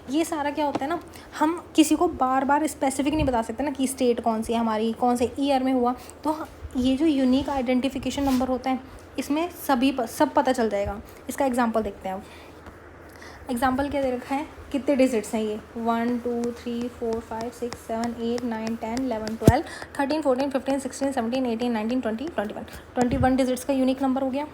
ये सारा क्या होता है ना, हम किसी को बार बार स्पेसिफिक नहीं बता सकते ना कि स्टेट कौन सी है हमारी, कौन से ईयर में हुआ। तो ये जो यूनिक आइडेंटिफिकेशन नंबर होता है इसमें सब पता चल जाएगा। इसका एग्जांपल देखते हैं अब। एग्जाम्पल क्या दे रखा है, कितने डिजिट्स हैं ये, 1 2 3 4 5 6 7 8 9 10 11 12 13 14 15 16 17 18 19 20 21 डिजिट्स का यूनिक नंबर हो गया।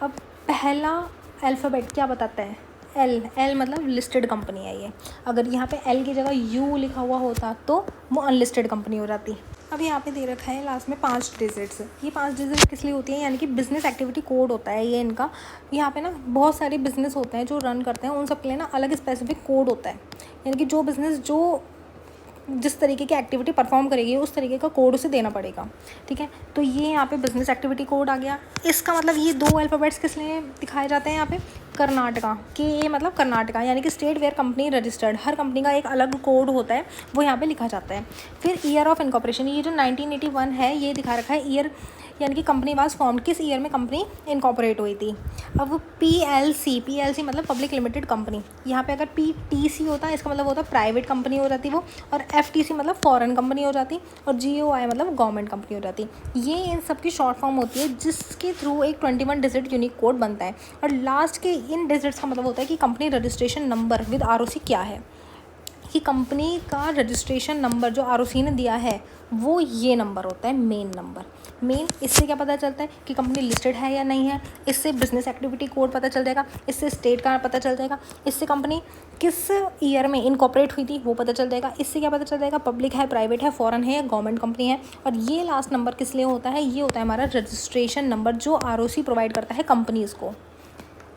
अब पहला अल्फ़ाबेट क्या बताता है, L मतलब लिस्टेड कंपनी है ये। अगर यहाँ पे L की जगह U लिखा हुआ होता तो वो अनलिस्टेड कंपनी हो जाती। अब यहाँ पे दे रखा है लास्ट में 5 डिजिट्स। ये 5 डिजिट किस लिए होती हैं, यानी कि बिज़नेस एक्टिविटी कोड होता है ये इनका। यहाँ पे ना बहुत सारे बिज़नेस होते हैं जो रन करते हैं, उन सब के लिए ना अलग स्पेसिफिक कोड होता है। यानी कि जो बिज़नेस जो जिस तरीके की एक्टिविटी परफॉर्म करेगी उस तरीके का कोड उसे देना पड़ेगा, ठीक है। तो ये यहाँ पे बिज़नेस एक्टिविटी कोड आ गया। इसका मतलब ये 2 अल्फ़ाबेट्स किस लिए दिखाए जाते हैं यहाँ पे, कर्नाटका के, मतलब कर्नाटका यानी कि स्टेट वेयर कंपनी रजिस्टर्ड। हर कंपनी का एक अलग कोड होता है, वो यहाँ पे लिखा जाता है। फिर ईयर ऑफ इनकॉर्पोरेशन, ये जो 1981 है ये दिखा रखा है ईयर, यानी कि कंपनी वाज फॉर्म, किस ईयर में कंपनी इनकॉर्पोरेट हुई थी। अब PLC मतलब पब्लिक लिमिटेड कंपनी, यहाँ पे अगर PTC होता है इसका मतलब होता है प्राइवेट कंपनी हो जाती वो, और FTC मतलब फॉरेन कंपनी हो जाती, और GOI मतलब गवर्नमेंट कंपनी हो जाती। ये इन सब की शॉर्ट फॉर्म होती है जिसके थ्रू एक 21 डिजिट यूनिक कोड बनता है। और लास्ट के इन डिजिट्स का मतलब होता है कि company registration number with ROC क्या है, कि कंपनी का रजिस्ट्रेशन नंबर जो ROC ने दिया है वो ये नंबर होता है, मेन नंबर। मेन इससे क्या पता चलता है कि कंपनी लिस्टेड है या नहीं है, इससे बिजनेस एक्टिविटी कोड पता चल जाएगा, इससे स्टेट का पता चल जाएगा, इससे कंपनी किस ईयर में इनकॉर्पोरेट हुई थी वो पता चल जाएगा, इससे क्या पता चल जाएगा पब्लिक है, प्राइवेट है, फॉरेन है या गवर्नमेंट कंपनी है। और ये लास्ट नंबर किस लिए होता है, ये होता है हमारा रजिस्ट्रेशन नंबर जो ROC प्रोवाइड करता है कंपनीज़ को,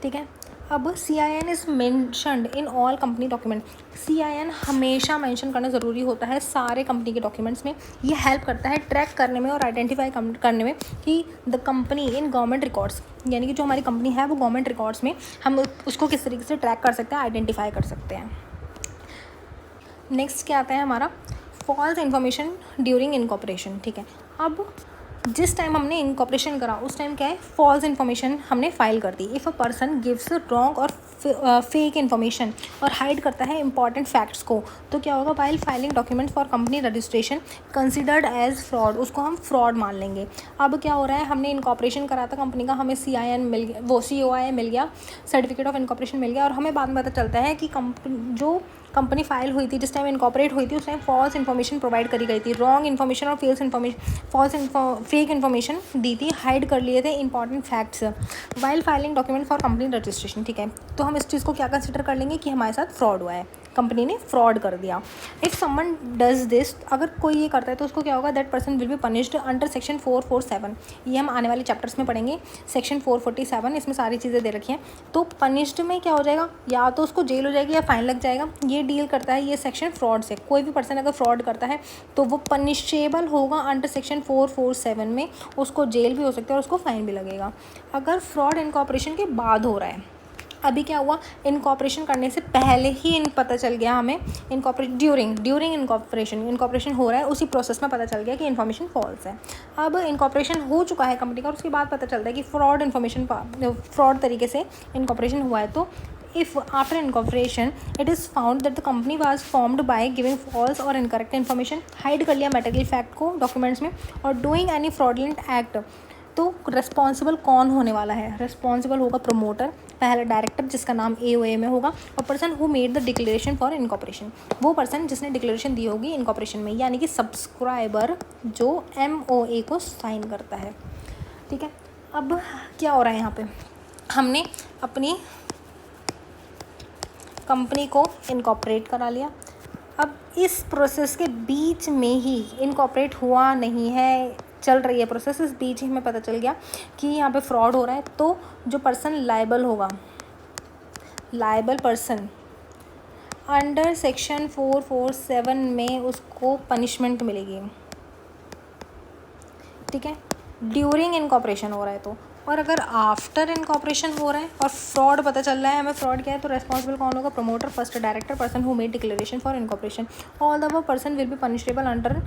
ठीक है। अब CIN is mentioned in all company document. CIN हमेशा मेंशन करना ज़रूरी होता है सारे कंपनी के डॉक्यूमेंट्स में। ये हेल्प करता है ट्रैक करने में और आइडेंटिफाई करने में कि the company in government records, यानी कि जो हमारी कंपनी है वो गवर्नमेंट रिकॉर्ड्स में हम उसको किस तरीके से ट्रैक कर सकते हैं, आइडेंटिफाई कर सकते हैं। नेक्स्ट क्या आता है हमारा, फॉल्स इन्फॉर्मेशन ड्यूरिंग इनकॉर्पोरेशन, ठीक है। अब जिस टाइम हमने इनकॉर्पोरेशन करा उस टाइम क्या है, फॉल्स इन्फॉर्मेशन हमने फाइल कर दी। If a person gives wrong और फेक इन्फॉर्मेशन और हाइड करता है इंपॉर्टेंट फैक्ट्स को, तो क्या होगा, while filing document for company registration considered as fraud, उसको हम फ्रॉड मान लेंगे। अब क्या हो रहा है, हमने इनकॉर्पोरेशन करा था कंपनी का, हमें CIN मिल गया, वो COI मिल गया, सर्टिफिकेट ऑफ इनकॉर्पोरेशन मिल गया, और हमें बाद में पता चलता है कि कंपनी फाइल हुई थी जिस टाइम इनकॉर्पोरेट हुई थी उस टाइम फॉल्स इन्फॉर्मेशन प्रोवाइड करी गई थी, रॉन्ग इन्फॉर्मेशन और फेक इन्फॉर्मेशन दी थी, हाइड कर लिए थे important facts while filing document for company registration, ठीक है। तो हम इस चीज़ को क्या कंसिडर कर लेंगे कि हमारे साथ फ्रॉड हुआ है, कंपनी ने फ्रॉड कर दिया। इफ़ समवन डज दिस, अगर कोई ये करता है तो उसको क्या होगा, that person will be punished under section 447। ये हम आने वाले चैप्टर्स में पढ़ेंगे, सेक्शन 447 इसमें सारी चीज़ें दे रखी हैं। तो पनिश्ड में क्या हो जाएगा, या तो उसको जेल हो जाएगी या फाइन लग जाएगा। ये डील करता है ये सेक्शन फ्रॉड से। कोई भी पर्सन अगर फ्रॉड करता है तो वो पनिशेबल होगा अंडर सेक्शन 447 में, उसको जेल भी हो सकता है और उसको फाइन भी लगेगा। अगर फ्रॉड इनकॉर्पोरेशन के बाद हो रहा है, अभी क्या हुआ, इनकॉर्पोरेशन करने से पहले ही पता चल गया हमें, ड्यूरिंग इनकॉर्पोरेशन हो रहा है, उसी प्रोसेस में पता चल गया कि इन्फॉर्मेशन फॉल्स है। अब इनकॉर्पोरेशन हो चुका है कंपनी का और उसके बाद पता चलता है कि फ्रॉड तरीके से इनकॉर्पोरेशन हुआ है। तो if after incorporation it is found that the company was formed by giving false or incorrect information, hide कर लिया मेटेरियल फैक्ट को डॉक्यूमेंट्स में, और डूइंग एनी फ्रॉडलेंट एक्ट, तो रिस्पॉन्सिबल कौन होने वाला है? रिस्पॉन्सिबल होगा प्रोमोटर, पहला डायरेक्टर जिसका नाम AOA में होगा, और person who made the declaration for incorporation, वो पर्सन जिसने डिक्लेरेशन दी होगी इनकॉर्पोरेशन में, यानी कि सब्सक्राइबर जो MOA को साइन करता है। ठीक है, अब क्या हो रहा है यहाँ पे, हमने अपनी कंपनी को इनकॉर्पोरेट करा लिया। अब इस प्रोसेस के बीच में ही इनकॉर्पोरेट हुआ नहीं है, चल रही है प्रोसेस, इस बीच ही हमें पता चल गया कि यहाँ पे फ्रॉड हो रहा है, तो जो पर्सन लायबल होगा, लायबल पर्सन अंडर सेक्शन 447 में उसको पनिशमेंट मिलेगी। ठीक है, ड्यूरिंग इनकॉर्पोरेशन हो रहा है तो, और अगर आफ्टर इनकॉर्पोरेशन हो रहा है और फ्रॉड पता चल रहा है हमें फ्रॉड क्या है, तो रेस्पॉन्सिबल कौन होगा? Promoter, first director, person who made declaration for incorporation. All the person will be punishable under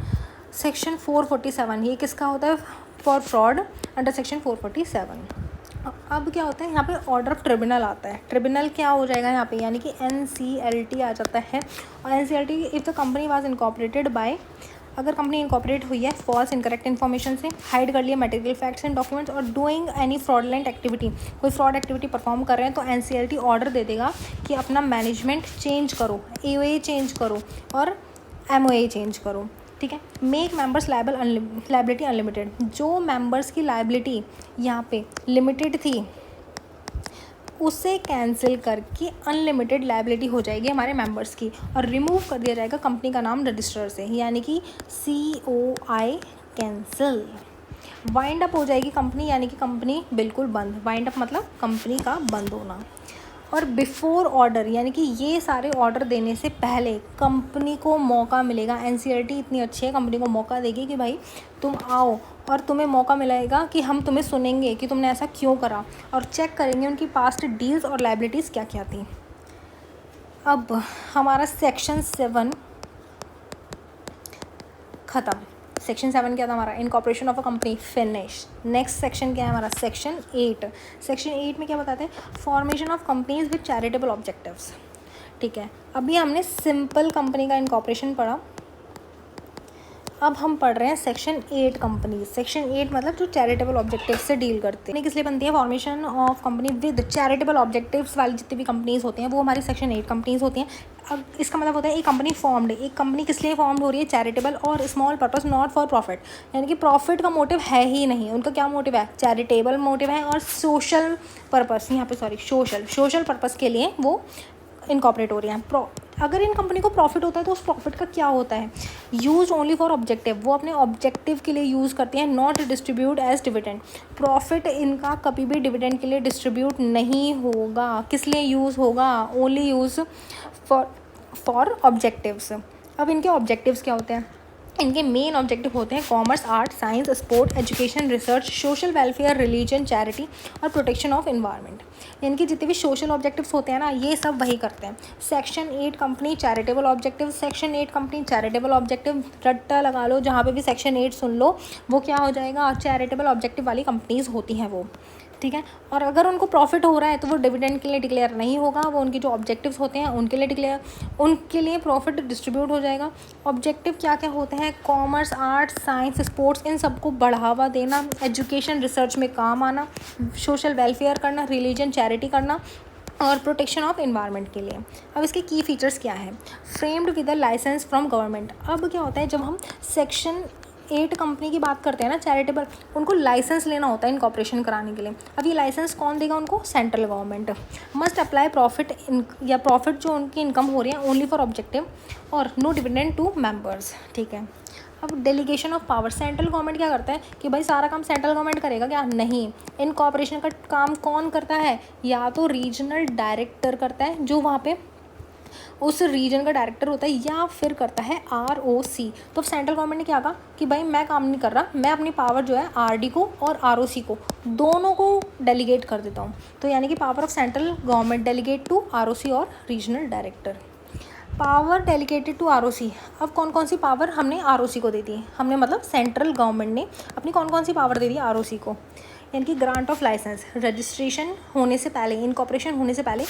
section 447। ये किसका होता है? For fraud under section 447। अब क्या होता है यहाँ पे? ऑर्डर ऑफ ट्रिब्यूनल आता है। ट्रिब्यूनल क्या हो जाएगा यहाँ पे, यानी कि NCLT आ जाता है। और NCLT if the company was incorporated by, अगर कंपनी इनकॉर्पोरेट हुई है फॉल्स इनकरेक्ट इन्फॉर्मेशन से, हाइड कर लिया मटेरियल फैक्ट्स एंड डॉक्यूमेंट्स, और डूइंग एनी फ्रॉडलेंट एक्टिविटी, कोई फ्रॉड एक्टिविटी परफॉर्म कर रहे हैं, तो NCLT ऑर्डर दे देगा कि अपना मैनेजमेंट चेंज करो, AOA चेंज करो और MOA चेंज करो। ठीक है, मेक मेंबर्स लाइबिलिटी अनलिमिटेड, जो मेंबर्स की लाइबिलिटी यहाँ पे लिमिटेड थी उसे कैंसिल करके अनलिमिटेड लाइबिलिटी हो जाएगी हमारे मेंबर्स की, और रिमूव कर दिया जाएगा कंपनी का नाम रजिस्टर से, यानी कि COI कैंसिल। वाइंड अप हो जाएगी कंपनी, यानी कि कंपनी बिल्कुल बंद। वाइंड अप मतलब कंपनी का बंद होना। और बिफोर ऑर्डर, यानी कि ये सारे ऑर्डर देने से पहले कंपनी को मौका मिलेगा। NCLT इतनी अच्छी है, कंपनी को मौका देगी कि भाई तुम आओ, और तुम्हें मौका मिलेगा कि हम तुम्हें सुनेंगे कि तुमने ऐसा क्यों करा, और चेक करेंगे उनकी पास्ट डील्स और लाइबिलिटीज़ क्या क्या थी। अब हमारा सेक्शन 7 ख़त्म। सेक्शन 7 क्या था हमारा? Incorporation of a company, finish. Next section क्या है हमारा? सेक्शन 8। सेक्शन 8 में क्या बताते हैं? Formation of companies with charitable objectives. ठीक है, अभी हमने सिंपल कंपनी का इनकॉर्पोरेशन पढ़ा, अब हम पढ़ रहे हैं सेक्शन 8 कंपनी। सेक्शन 8 मतलब जो चैरिटेबल ऑब्जेक्टिव से डील करते हैं। किस लिए बनती है? Formation of company with charitable objectives वाली जितनी भी कंपनीज होती हैं वो हमारी सेक्शन 8 कंपनीज होती हैं। अब इसका मतलब होता है एक कंपनी फॉर्म्ड है। एक कंपनी किस लिए फॉर्म्ड हो रही है? चैरिटेबल और small purpose, not for profit, यानी कि प्रॉफिट का मोटिव है ही नहीं। उनका क्या मोटिव है? चैरिटेबल मोटिव है, और सोशल पर्पस, यहाँ पे सॉरी सोशल पर्पस के लिए वो इनकॉर्पोरेट हो रही हैं। अगर इन कंपनी को प्रॉफिट होता है तो उस प्रॉफिट का क्या होता है? यूज ओनली फॉर ऑब्जेक्टिव, वो अपने ऑब्जेक्टिव के लिए यूज़ करती हैं। Not distribute as dividend, profit इनका कभी भी डिविडेंड के लिए डिस्ट्रीब्यूट नहीं होगा। किस लिए यूज़ होगा? Only use for objectives. अब इनके ऑब्जेक्टिव्स क्या होते हैं? इनके मेन ऑब्जेक्टिव होते हैं commerce, art, science, sport, education, research, social welfare, religion, charity और प्रोटेक्शन ऑफ एनवायरनमेंट। यानी कि जितने भी सोशल ऑब्जेक्टिव्स होते हैं ना, ये सब वही करते हैं। Section 8 company charitable objective, section 8 company charitable objective, रट्टा लगा लो, जहाँ पे भी सेक्शन 8 सुन लो वो क्या हो जाएगा? चैरिटेबल ऑब्जेक्टिव वाली कंपनीज़ होती हैं वो। ठीक है, और अगर उनको प्रॉफिट हो रहा है तो वो डिविडेंड के लिए डिक्लेयर नहीं होगा, वो उनके जो ऑब्जेक्टिव्स होते हैं उनके लिए प्रॉफिट डिस्ट्रीब्यूट हो जाएगा। ऑब्जेक्टिव क्या क्या होते हैं? कॉमर्स, आर्ट, साइंस, स्पोर्ट्स, इन सबको बढ़ावा देना, एजुकेशन, रिसर्च में काम आना, सोशल वेलफेयर करना, रिलीजन, चैरिटी करना और प्रोटेक्शन ऑफ एनवायरनमेंट के लिए। अब इसके की फीचर्स क्या है? Framed with a license from government. अब क्या होता है, जब हम सेक्शन 8 कंपनी की बात करते हैं ना चैरिटेबल, उनको लाइसेंस लेना होता है इनकॉर्पोरेशन कराने के लिए। अब ये लाइसेंस कौन देगा उनको? Central government. Must apply profit जो उनकी इनकम हो रही है ओनली फॉर ऑब्जेक्टिव और नो डिविडेंड टू मेंबर्स। ठीक है, अब delegation of power, central government क्या करता है कि भाई सारा काम सेंट्रल गवर्नमेंट करेगा क्या? नहीं, इनकॉर्पोरेशन का काम कौन करता है? या तो रीजनल डायरेक्टर करता है, जो वहाँ पे उस रीजन का डायरेक्टर होता है, या फिर करता है ROC। तो सेंट्रल गवर्नमेंट ने क्या कहा कि भाई मैं काम नहीं कर रहा, मैं अपनी पावर जो है RD को और ROC को दोनों को डेलीगेट कर देता हूँ। तो यानी कि power of central government delegate to ROC और regional director. Power delegated to ROC। अब कौन कौन सी पावर हमने ROC को दे दी? हमने मतलब सेंट्रल गवर्नमेंट ने अपनी कौन कौन सी पावर दे दी ROC को? यानी कि ग्रांट ऑफ लाइसेंस, रजिस्ट्रेशन होने से पहले, इनकॉर्पोरेशन होने से पहले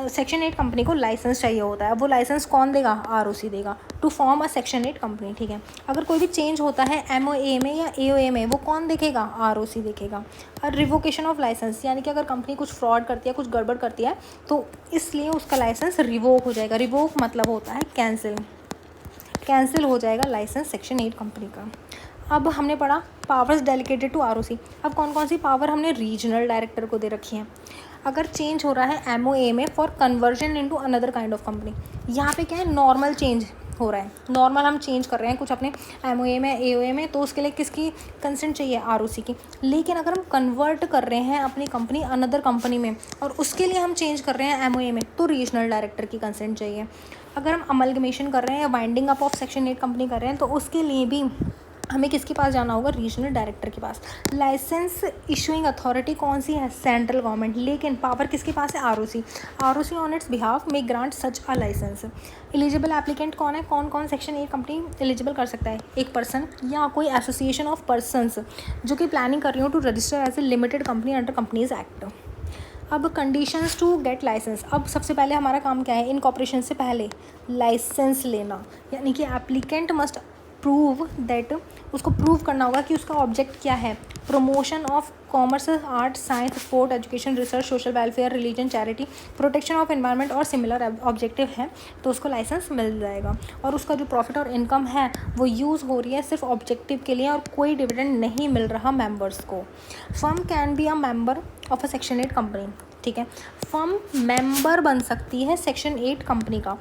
सेक्शन 8 कंपनी को लाइसेंस चाहिए होता है। वो लाइसेंस कौन देगा? आरओसी देगा to form a section 8 company, ठीक है। अगर कोई भी चेंज होता है एमओए में या एओए में, वो कौन देखेगा? आरओसी देखेगा। और रिवोकेशन ऑफ लाइसेंस, यानी कि अगर कंपनी कुछ फ्रॉड करती है, कुछ गड़बड़ करती है, तो इसलिए उसका लाइसेंस रिवोक हो जाएगा। रिवोक मतलब होता है कैंसिल हो जाएगा लाइसेंस सेक्शन 8 कंपनी का। अब हमने पढ़ा पावर्स डेलिकेटेड टू आरओसी। अब कौन कौन सी पावर हमने रीजनल डायरेक्टर को दे रखी है। अगर चेंज हो रहा है एमओए में for conversion into another kind of company, यहाँ पे क्या है? नॉर्मल चेंज हो रहा है, नॉर्मल हम चेंज कर रहे हैं कुछ अपने एमओए में एओए में, तो उसके लिए किसकी कंसेंट चाहिए? आरओसी की। लेकिन अगर हम कन्वर्ट कर रहे हैं अपनी कंपनी अनदर कंपनी में और उसके लिए हम चेंज कर रहे हैं एमओए में, तो रीजनल डायरेक्टर की कंसेंट चाहिए। अगर हम अमलगमेशन कर रहे हैं या binding up of section 8 company कर रहे हैं, तो उसके लिए भी हमें किसके पास जाना होगा? रीजनल डायरेक्टर के पास। लाइसेंस इशूइंग अथॉरिटी कौन सी है? Central government. लेकिन पावर किसके पास है? ROC. ROC on it's behalf में ग्रांट सच अ लाइसेंस। एलिजिबल एप्लीकेंट कौन है? कौन कौन सेक्शन 8 कंपनी एलिजिबल कर सकता है? एक पर्सन या कोई एसोसिएशन ऑफ पर्सनस जो कि प्लानिंग कर रही हो to register as a limited company under companies act. अब कंडीशंस टू गेट लाइसेंस। अब सबसे पहले हमारा काम क्या है? इनकॉर्पोरेशन से पहले लाइसेंस लेना, यानी कि एप्लीकेंट मस्ट प्रूव दैट, उसको प्रूव करना होगा कि उसका ऑब्जेक्ट क्या है। Promotion of commerce, art, science, sport, education, research, social welfare, religion, charity, protection of environment और सिमिलर ऑब्जेक्टिव है, तो उसको लाइसेंस मिल जाएगा। और उसका जो प्रॉफिट और इनकम है वो यूज़ हो रही है सिर्फ ऑब्जेक्टिव के लिए और कोई डिविडेंड नहीं मिल रहा मेंबर्स को। Firm can be a member of a section 8 company, ठीक है। फर्म मेंबर बन सकती है सेक्शन 8 कंपनी का,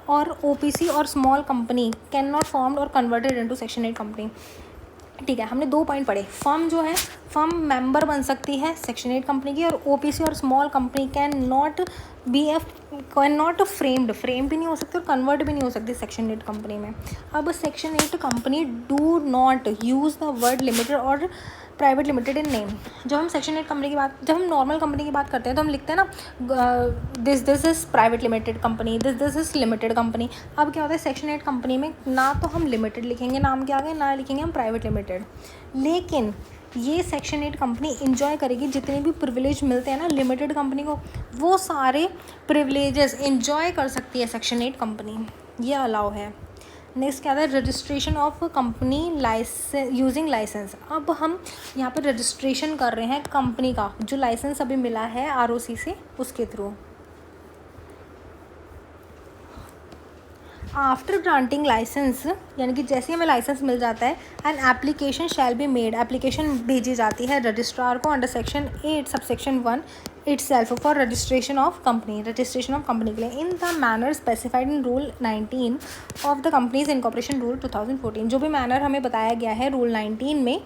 और ओपीसी और small company can not formed और कन्वर्टेड इनटू सेक्शन 8 कंपनी, ठीक है। हमने 2 पॉइंट पढ़े। फर्म जो है, फर्म मेंबर बन सकती है सेक्शन 8 कंपनी की, और ओपीसी और small company can not framed भी नहीं हो सकती और कन्वर्ट भी नहीं हो सकती सेक्शन 8 कंपनी में। अब section 8 company do not use the word limited और प्राइवेट लिमिटेड इन नेम। जब हम सेक्शन 8 कंपनी की बात, जब हम नॉर्मल कंपनी की बात करते हैं तो हम लिखते हैं ना this is private limited company, this is limited company. अब क्या होता है सेक्शन 8 कंपनी में, ना तो हम लिमिटेड लिखेंगे नाम के आगे, ना लिखेंगे हम प्राइवेट लिमिटेड। लेकिन ये सेक्शन 8 कंपनी इंजॉय करेगी जितने भी प्रिविलेज मिलते हैं ना लिमिटेड कंपनी को, वो सारे प्रिविलेजेस इंजॉय कर सकती है सेक्शन 8 कंपनी, ये अलाउ है। नेक्स्ट क्या है? Registration of company license using license. अब हम यहाँ पर रजिस्ट्रेशन कर रहे हैं कंपनी का, जो लाइसेंस अभी मिला है आरओसी से, उसके थ्रू। आफ्टर ग्रांटिंग लाइसेंस, यानी कि जैसे ही हमें लाइसेंस मिल जाता है, an application shall be made, application भेजी जाती है रजिस्ट्रार को under section 8 subsection 1 itself for registration of company के लिए in the manner specified in rule 19 of the companies incorporation rule 2014। जो भी मैनर हमें बताया गया है रूल 19 में,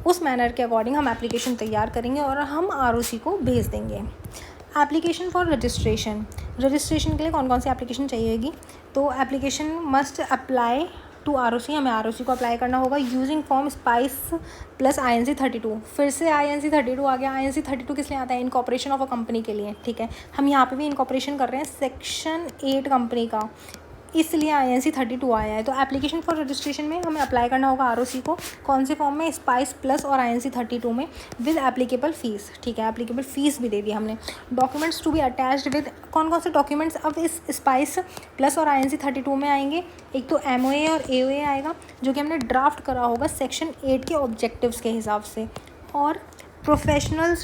उस मैनर के अकॉर्डिंग हम एप्लीकेशन तैयार करेंगे और हम आरओसी को भेज देंगे। एप्लीकेशन फॉर रजिस्ट्रेशन के लिए कौन कौन सी एप्लीकेशन चाहिएगी? तो application must apply to ROC, हमें आरओसी को अप्लाई करना होगा using form spice plus INC 32। फिर से INC 32 आ गया। INC 32 किस लिए आता है? इनकॉर्पोरेशन ऑफ अ कंपनी के लिए, ठीक है। हम यहाँ पे भी इनकॉर्पोरेशन कर रहे हैं सेक्शन 8 कंपनी का, इसलिए INC 32 आया है। तो एप्लीकेशन फॉर रजिस्ट्रेशन में हमें अप्लाई करना होगा आरओसी को, कौन से फॉर्म में? स्पाइस प्लस और INC 32 में, विद एप्लीकेबल फ़ीस, ठीक है। एप्लीकेबल फ़ीस भी दे दी हमने। Documents to be attached with, कौन कौन से डॉक्यूमेंट्स अब इस स्पाइस प्लस और INC 32 में आएंगे? एक तो MOA और AOA आएगा, जो कि हमने ड्राफ्ट करा होगा सेक्शन 8 के ऑब्जेक्टिव्स के हिसाब से, और प्रोफेशनल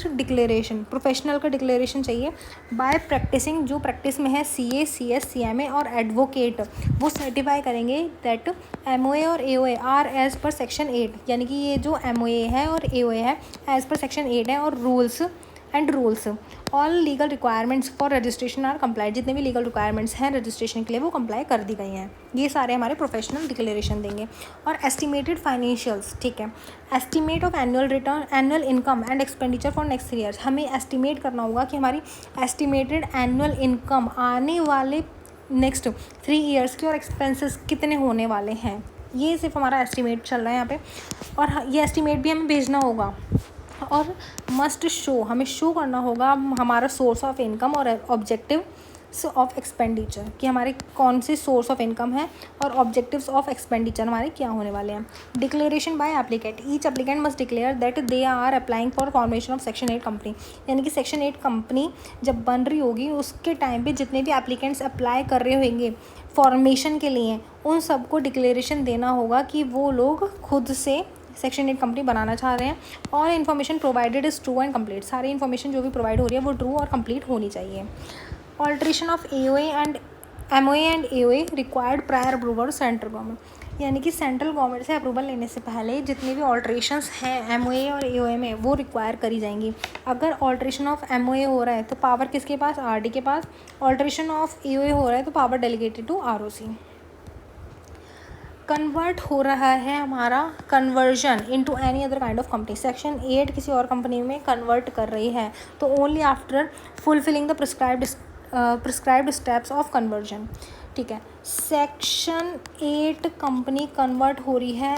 का डिक्लेरेशन चाहिए बाय प्रैक्टिसिंग, जो प्रैक्टिस में है CA, CS, CMA और एडवोकेट, वो सर्टिफाई करेंगे दैट MOA और AOA are as per section 8, यानी कि ये जो MOA है और AOA है एज़ पर सेक्शन 8 है, और rules all legal requirements for registration are comply, जितने भी लीगल रिक्वायरमेंट्स हैं रजिस्ट्रेशन के लिए वो कंप्लाई कर दी गई हैं। ये सारे हमारे प्रोफेशनल डिक्लेरेशन देंगे। और एस्टिमेटेड फाइनेंशियल्स, ठीक है। Estimate of annual return, annual income and expenditure for next 3 years, हमें एस्टिमेट करना होगा कि हमारी एस्टिमेटेड एनुअल इनकम आने वाले नेक्स्ट 3 ईयर्स की और एक्सपेंसेस कितने होने वाले हैं। ये सिर्फ हमारा एस्टिमेट चल रहा है यहाँ पे, और ये एस्टिमेट भी हमें भेजना होगा। और मस्ट शो, हमें शो करना होगा हमारा सोर्स ऑफ इनकम और ऑब्जेक्टिव ऑफ एक्सपेंडिचर कि हमारे कौन से सोर्स ऑफ इनकम है और ऑब्जेक्टिव्स ऑफ एक्सपेंडिचर हमारे क्या होने वाले हैं। Declaration by applicant, each applicant must declare that they are applying for formation of section 8 company, यानी कि सेक्शन 8 कंपनी जब बन रही होगी उसके टाइम पे जितने भी एप्लीकेंट्स अप्लाई कर रहे होंगे फॉर्मेशन के लिए, उन सबको डिक्लेरेशन देना होगा कि वो लोग खुद से सेक्शन 8 कंपनी बनाना चाह रहे हैं। और information provided is true and complete, सारी इन्फॉर्मेशन जो भी प्रोवाइड हो रही है वो ट्रू और कंप्लीट होनी चाहिए। Alteration of AOA and MOA and AOA required prior approval central government, यानी कि सेंट्रल गवर्नमेंट से अप्रूवल लेने से पहले जितनी भी ऑल्ट्रेशंस हैं MOA और AOA में वो रिक्वायर करी जाएंगी। अगर ऑल्ट्रेशन ऑफ MOA हो रहा है तो पावर किसके पास, RD के पास। ऑल्ट्रेशन ऑफ AOA हो रहा है तो power delegated to ROC। Convert हो रहा है हमारा conversion into any other kind of company, section 8 किसी और कंपनी में कन्वर्ट कर रही है तो only after fulfilling the prescribed steps of conversion. ठीक है, सेक्शन 8 कंपनी कन्वर्ट हो रही है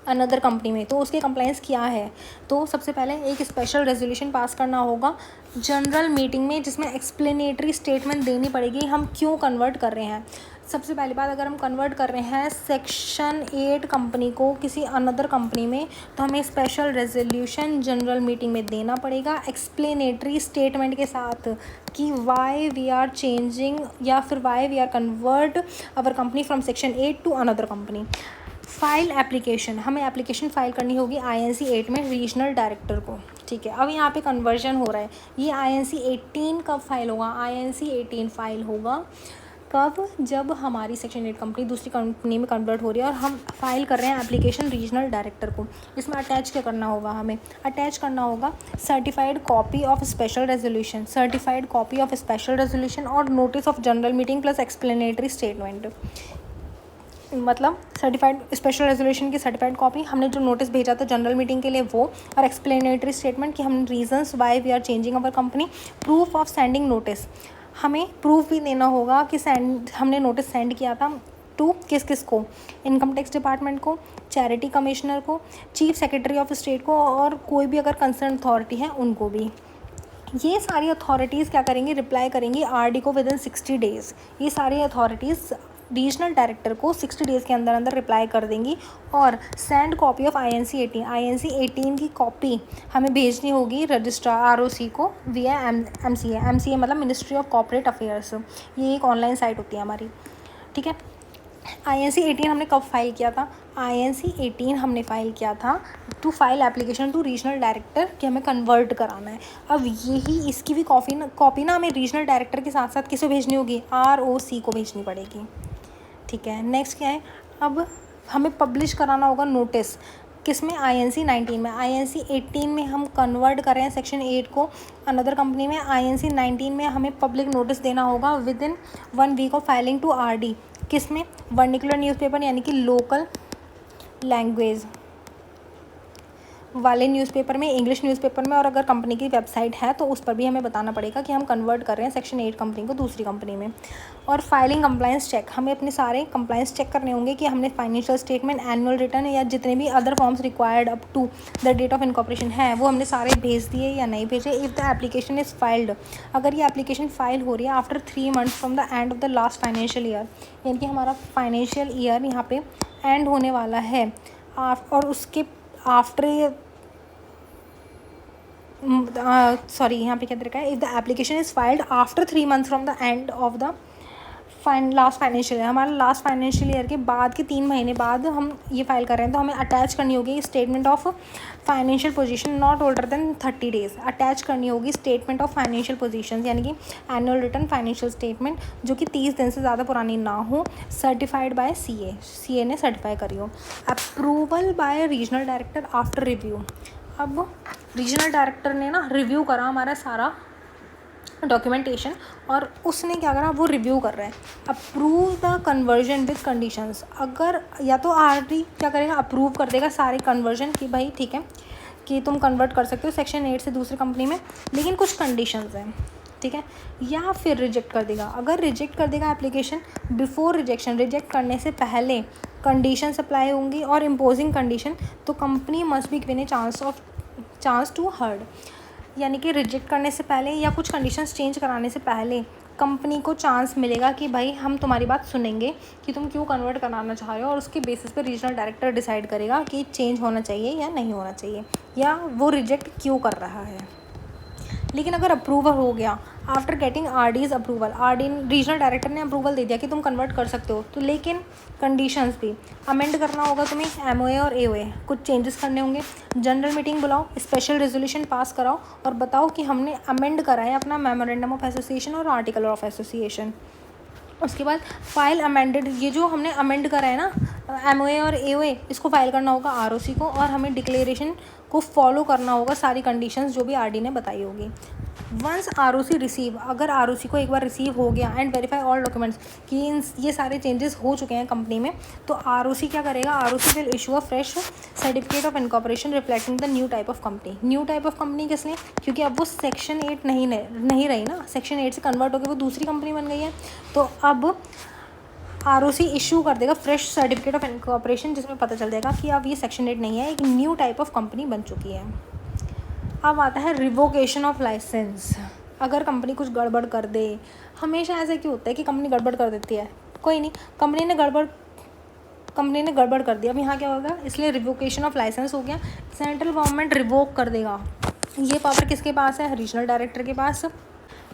अनदर कंपनी में, तो उसके कंप्लाइंस क्या है। तो सबसे पहले एक स्पेशल रेजोल्यूशन पास करना होगा जनरल मीटिंग में, जिसमें एक्सप्लेनेटरी स्टेटमेंट देनी पड़ेगी हम क्यों कन्वर्ट कर रहे हैं। सबसे पहली बात, अगर हम कन्वर्ट कर रहे हैं सेक्शन 8 कंपनी को किसी अनदर कंपनी में तो हमें स्पेशल रेजोल्यूशन जनरल मीटिंग में देना पड़ेगा एक्सप्लेनेटरी स्टेटमेंट के साथ कि वाई वी आर चेंजिंग या फिर why we are convert our company from section 8 to another company. File application, हमें एप्लीकेशन फ़ाइल करनी होगी INC 8 में रीजनल डायरेक्टर को। ठीक है, अब यहाँ पे कन्वर्जन हो रहा है, ये INC 18 कब फाइल होगा, INC 18 फाइल होगा कब, जब हमारी सेक्शन 8 कंपनी दूसरी कंपनी में कन्वर्ट हो रही है और हम फाइल कर रहे हैं एप्लीकेशन रीजनल डायरेक्टर को। इसमें अटैच क्या करना होगा, हमें अटैच करना होगा certified copy of special resolution, certified copy of special resolution और notice of general meeting plus explanatory statement. मतलब सर्टिफाइड स्पेशल रेजोल्यूशन की सर्टिफाइड कॉपी, हमने जो नोटिस भेजा था जनरल मीटिंग के लिए वो, और एक्सप्लेनेटरी स्टेटमेंट कि हम reasons why we are changing our company. Proof of sending notice, हमें प्रूफ भी देना होगा कि हमने नोटिस सेंड किया था टू किस को, इनकम टैक्स डिपार्टमेंट को, चैरिटी कमिश्नर को, चीफ सेक्रेटरी ऑफ स्टेट को और कोई भी अगर कंसर्न अथॉरिटी है उनको भी। ये सारी अथॉरिटीज़ क्या करेंगी, रिप्लाई करेंगी RD को विदिन 60 डेज़। ये सारी अथॉरिटीज़ रीजनल डायरेक्टर को 60 डेज़ के अंदर अंदर रिप्लाई कर देंगी और सेंड कॉपी ऑफ INC 18 की कॉपी हमें भेजनी होगी रजिस्ट्रार ROC को विया MCA मतलब मिनिस्ट्री ऑफ कॉर्पोरेट अफेयर्स। ये एक ऑनलाइन साइट होती है हमारी। ठीक है, INC 18 हमने कब फाइल किया था, INC 18 हमने फाइल किया था to file application to regional director कि हमें कन्वर्ट कराना है। अब यही इसकी भी कॉपी ना हमें रीजनल डायरेक्टर के साथ साथ किसे भेजनी होगी, ROC को भेजनी पड़ेगी। ठीक है, नेक्स्ट क्या है, अब हमें पब्लिश कराना होगा नोटिस किसमें, INC 19 में। INC 18 में हम कन्वर्ट कर रहे हैं सेक्शन 8 को अनदर कंपनी में, INC 19 में हमें पब्लिक नोटिस देना होगा within 1 week of filing to RD किसमें, वर्निकुलर न्यूज़पेपर यानी कि लोकल लैंग्वेज वाले न्यूज़पेपर में, इंग्लिश न्यूज़पेपर में, और अगर कंपनी की वेबसाइट है तो उस पर भी हमें बताना पड़ेगा कि हम कन्वर्ट कर रहे हैं सेक्शन 8 कंपनी को दूसरी कंपनी में। और फाइलिंग कंप्लायंस चेक, हमें अपने सारे कंप्लायंस चेक करने होंगे कि हमने फाइनेंशियल स्टेटमेंट, एनुअल रिटर्न या जितने भी other forms required up to the date of incorporation है वो हमने सारे भेज दिए या नहीं भेजे। If the application is filed, अगर ये एप्लीकेशन फाइल हो रही है after 3 months from the end of the last financial year, यानी कि हमारा फाइनेंशियल ईयर यहाँ पे एंड होने वाला है और उसके आफ्टर यहाँ पे क्या रखा है, if the application is filed after 3 months from the end of the last financial year, हमारा लास्ट फाइनेंशियल ईयर के बाद के 3 महीने बाद हम ये फाइल कर रहे हैं तो हमें अटैच करनी होगी statement of financial position not older than 30 days. Attach करनी होगी स्टेटमेंट ऑफ फाइनेंशियल पोजीशन यानी कि एनुअल रिटर्न फाइनेंशियल स्टेटमेंट जो कि 30 दिन से ज़्यादा पुरानी ना हो, सर्टिफाइड बाय CA ने सर्टिफाई करी हो। Approval bye regional director after review, अब रीजनल डायरेक्टर ने ना रिव्यू करा हमारा सारा डॉक्यूमेंटेशन और उसने क्या करा, वो रिव्यू कर रहा है। Approve the conversion with conditions, अगर या तो RD क्या करेगा, अप्रूव कर देगा सारे कन्वर्जन कि भाई ठीक है कि तुम कन्वर्ट कर सकते हो सेक्शन 8 से दूसरी कंपनी में, लेकिन कुछ कंडीशंस हैं। ठीक है, या फिर रिजेक्ट कर देगा। अगर रिजेक्ट कर देगा एप्लीकेशन, बिफोर रिजेक्शन, रिजेक्ट करने से पहले कंडीशन अप्लाई होंगी और इम्पोजिंग कंडीशन, तो company must be given a chance to heard. यानी कि रिजेक्ट करने से पहले या कुछ कंडीशंस चेंज कराने से पहले कंपनी को चांस मिलेगा कि भाई हम तुम्हारी बात सुनेंगे कि तुम क्यों कन्वर्ट कराना चाह रहे हो, और उसके बेसिस पे रीजनल डायरेक्टर डिसाइड करेगा कि चेंज होना चाहिए या नहीं होना चाहिए, या वो रिजेक्ट क्यों कर रहा है। लेकिन अगर अप्रूवल हो गया after getting RD's approval, regional director ने अप्रूवल दे दिया कि तुम कन्वर्ट कर सकते हो, तो लेकिन कंडीशंस भी अमेंड करना होगा तुम्हें, MOA और AOA कुछ चेंजेस करने होंगे, जनरल मीटिंग बुलाओ, स्पेशल रेजोल्यूशन पास कराओ और बताओ कि हमने अमेंड करा है अपना मेमोरेंडम ऑफ एसोसिएशन और आर्टिकल ऑफ एसोसिएशन। उसके बाद फाइल अमेंडेड, ये जो हमने अमेंड करा है ना MOA और AOA, इसको फाइल करना होगा ROC को, और हमें डिक्लेरेशन को फॉलो करना होगा सारी कंडीशंस जो भी RD ने बताई होगी। वंस ROC रिसीव, अगर ROC को एक बार रिसीव हो गया एंड वेरीफाई ऑल डॉक्यूमेंट्स कि ये सारे चेंजेस हो चुके हैं कंपनी में, तो ROC क्या करेगा, ROC will issue a fresh certificate of incorporation reflecting the new type of company. New type of company किस लिए, क्योंकि अब वो सेक्शन 8 नहीं रही ना, सेक्शन 8 से कन्वर्ट होकर वो दूसरी कंपनी बन गई है, तो अब ROC इशू कर देगा फ्रेश सर्टिफिकेट ऑफ इनकॉर्पोरेशन, जिसमें पता चल जाएगा कि अब ये सेक्शन 8 नहीं है, एक न्यू टाइप ऑफ कंपनी बन चुकी है। अब आता है रिवोकेशन ऑफ लाइसेंस। अगर कंपनी कुछ गड़बड़ कर दे, हमेशा ऐसा क्यों होता है कि कंपनी गड़बड़ कर देती है, कोई नहीं, कंपनी ने गड़बड़ कर दिया, अब यहाँ क्या होगा, इसलिए रिवोकेशन ऑफ लाइसेंस हो गया, सेंट्रल गवर्नमेंट रिवोक कर देगा। ये पावर किसके पास है, रीजनल डायरेक्टर के पास।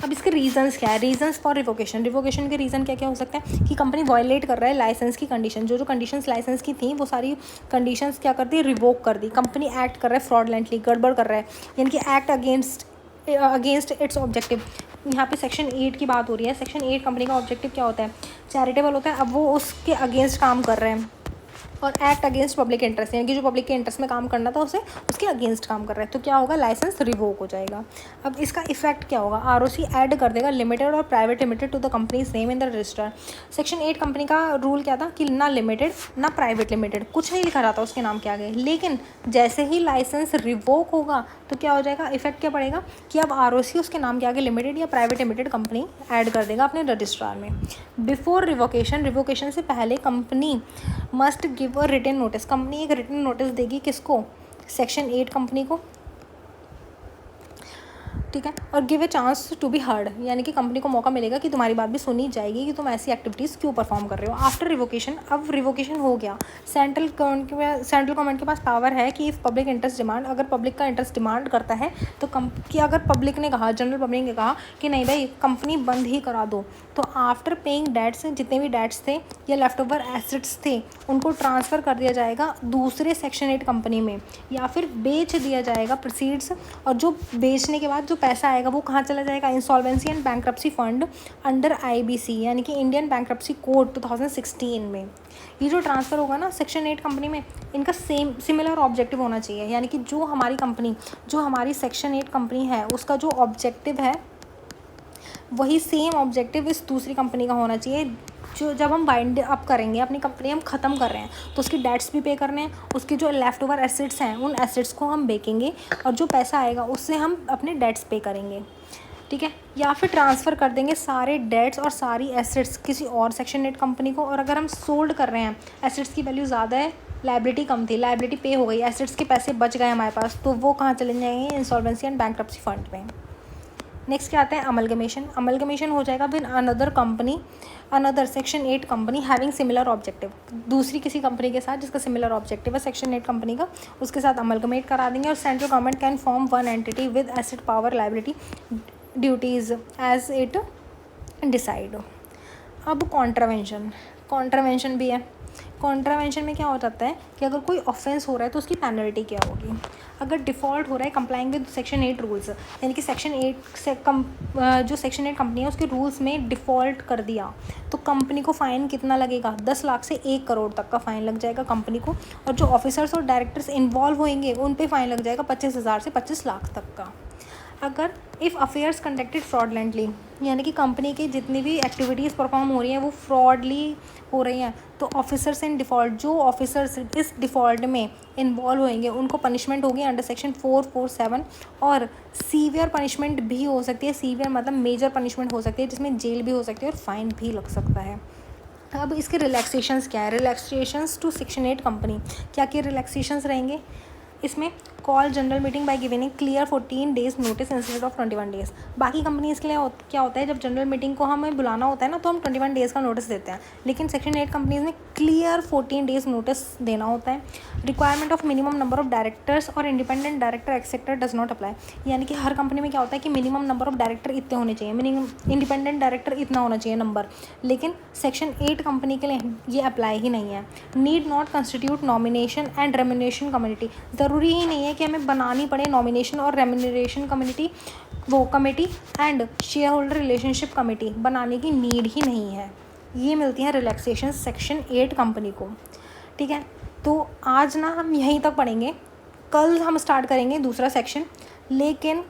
अब इसके रीजंस क्या है, रीजंस फॉर रिवोकेशन के रीज़न क्या क्या हो सकते हैं कि कंपनी वायलेट कर रहा है लाइसेंस की कंडीशन, जो कंडीशंस लाइसेंस की थी वो सारी कंडीशंस क्या कर दी, रिवोक कर दी। कंपनी एक्ट कर रहा है फ्रॉडलेंटली, गड़बड़ कर रहा है, यानी कि एक्ट अगेंस्ट इट्स ऑब्जेक्टिव। यहाँ पे सेक्शन 8 की बात हो रही है। सेक्शन 8 कंपनी का ऑब्जेक्टिव क्या होता है, चैरिटेबल होता है। अब वो उसके अगेंस्ट काम कर रहे हैं और एक्ट अगेंस्ट पब्लिक इंटरेस्ट, यानी कि जो पब्लिक के इंटरेस्ट में काम करना था उसे उसके अगेंस्ट काम कर रहे हैं, तो क्या होगा, लाइसेंस रिवोक हो जाएगा। अब इसका इफेक्ट क्या होगा, ROC ऐड कर देगा लिमिटेड और private limited to the companies name in the register. Section 8 company का रूल क्या था कि ना लिमिटेड ना प्राइवेट लिमिटेड, कुछ नहीं लिखा रहा था उसके नाम के आगे, लेकिन जैसे ही लाइसेंस रिवोक होगा तो क्या हो जाएगा, इफेक्ट क्या पड़ेगा कि अब ROC उसके नाम के आगे लिमिटेड या प्राइवेट लिमिटेड कंपनी ऐड कर देगा अपने रजिस्ट्रार में। बिफोर रिवोकेशन से पहले company must give a written notice, company एक रिटन नोटिस देगी किसको, सेक्शन 8 कंपनी को, ठीक है, और give a chance to be heard, यानी कि कंपनी को मौका मिलेगा कि तुम्हारी बात भी सुनी जाएगी कि तुम ऐसी एक्टिविटीज़ क्यों परफॉर्म कर रहे हो। आफ्टर रिवोकेशन, अब रिवोकेशन हो गया, सेंट्रल गवर्नमेंट के पास पावर है कि इफ़ पब्लिक इंटरेस्ट डिमांड, अगर पब्लिक का इंटरेस्ट डिमांड करता है तो कि अगर पब्लिक ने कहा, जनरल पब्लिक ने कहा कि नहीं भाई कंपनी बंद ही करा दो, तो आफ्टर पेइंग डेट्स, जितने भी डेट्स थे या लेफ्ट ओवर एसेट्स थे उनको ट्रांसफ़र कर दिया जाएगा दूसरे सेक्शन 8 कंपनी में, या फिर बेच दिया जाएगा प्रोसीड्स, और जो बेचने के बाद जो पैसा आएगा वो कहाँ चला जाएगा, insolvency and bankruptcy fund under IBC, यानी कि इंडियन बैंक्रप्सी कोड 2016 में। ये जो ट्रांसफ़र होगा ना सेक्शन 8 कंपनी में, इनका सिमिलर ऑब्जेक्टिव होना चाहिए, यानी कि जो हमारी सेक्शन 8 कंपनी है उसका जो ऑब्जेक्टिव है वही सेम ऑब्जेक्टिव इस दूसरी कंपनी का होना चाहिए। जो जब हम बाइंड अप करेंगे अपनी कंपनी, हम ख़त्म कर रहे हैं तो उसकी डेट्स भी पे करने हैं, उसके जो लेफ़्ट ओवर एसेट्स हैं उन एसेट्स को हम बेचेंगे और जो पैसा आएगा उससे हम अपने डेट्स पे करेंगे, ठीक है, या फिर ट्रांसफ़र कर देंगे सारे डेट्स और सारी एसेट्स किसी और सेक्शन 8 कंपनी को। और अगर हम सोल्ड कर रहे हैं, एसेट्स की वैल्यू ज़्यादा है, लाइबिलिटी कम थी, लाइबिलिटी पे हो गई, एसेट्स के पैसे बच गए हमारे पास, तो वो कहाँ चले जाएंगे, इंसॉल्वेंसी एंड बैंक्रप्सी फंड में। नेक्स्ट क्या आता है, अमलगमेशन हो जाएगा with another section 8 company having similar objective, दूसरी किसी कंपनी के साथ जिसका सिमिलर ऑब्जेक्टिव है सेक्शन 8 कंपनी का, उसके साथ अमलगमेट करा देंगे। और central government can form one entity with asset power liability duties as it decide. अब कॉन्ट्रावेंशन भी है। कॉन्ट्रावेंशन में क्या हो जाता है कि अगर कोई ऑफेंस हो रहा है तो उसकी पेनल्टी क्या होगी। अगर डिफ़ॉल्ट हो रहा है कंप्लाइंग विद सेक्शन 8 रूल्स, यानी कि सेक्शन 8 से जो सेक्शन 8 कंपनी है उसके रूल्स में डिफ़ॉल्ट कर दिया, तो कंपनी को फ़ाइन कितना लगेगा, 10 लाख से 1 करोड़ तक का फ़ाइन लग जाएगा कंपनी को। और जो ऑफिसर्स और डायरेक्टर्स इन्वॉल्व होंगे उन पे फ़ाइन लग जाएगा 25,000 से 25 लाख तक का। अगर इफ़ अफेयर्स कंडक्टेड फ्रॉडलेंटली, यानी कि कंपनी की जितनी भी एक्टिविटीज़ परफॉर्म हो रही हैं वो फ्रॉडली हो रही हैं, तो ऑफिसर्स इन डिफ़ॉल्ट, जो ऑफिसर्स इस डिफ़ॉल्ट में इन्वॉल्व होंगे उनको पनिशमेंट होगी अंडर सेक्शन 447, और सीवियर पनिशमेंट भी हो सकती है। सीवियर मतलब मेजर पनिशमेंट हो सकती है जिसमें जेल भी हो सकती है और फाइन भी लग सकता है। अब इसके रिलैक्सेशंस क्या है, रिलैक्सेशंस टू सेक्शन 8 कंपनी, क्या क्या रिलैक्सेशंस रहेंगे। इसमें call general meeting by giving clear 14 days notice instead of 21 days. बाकी कंपनीज़ के लिए क्या होता है, जब जनरल मीटिंग को हमें बुलाना होता है ना तो हम 21 डेज़ का नोटिस देते हैं, लेकिन सेक्शन 8 कंपनीज़ में क्लियर 14 डेज नोटिस देना होता है। Requirement of minimum number of directors और independent director etcetera does not apply. यानी कि हर कंपनी में क्या होता है कि मिनिमम नंबर ऑफ डायरेक्टर इतने होने चाहिए, मिनिमम इंडिपेंडेंट डायरेक्टर इतना होना चाहिए नंबर, लेकिन सेक्शन 8 कंपनी के लिए ये अप्लाई ही नहीं है। Need not constitute nomination and remuneration committee. ज़रूरी ही नहीं है कि हमें बनानी पड़े नॉमिनेशन और remuneration committee and share holder relationship committee बनाने की नीड ही नहीं है। ये मिलती हैं रिलैक्सेशन सेक्शन 8 कंपनी को। ठीक है, तो आज ना हम यहीं तक पढ़ेंगे, कल हम स्टार्ट करेंगे दूसरा सेक्शन, लेकिन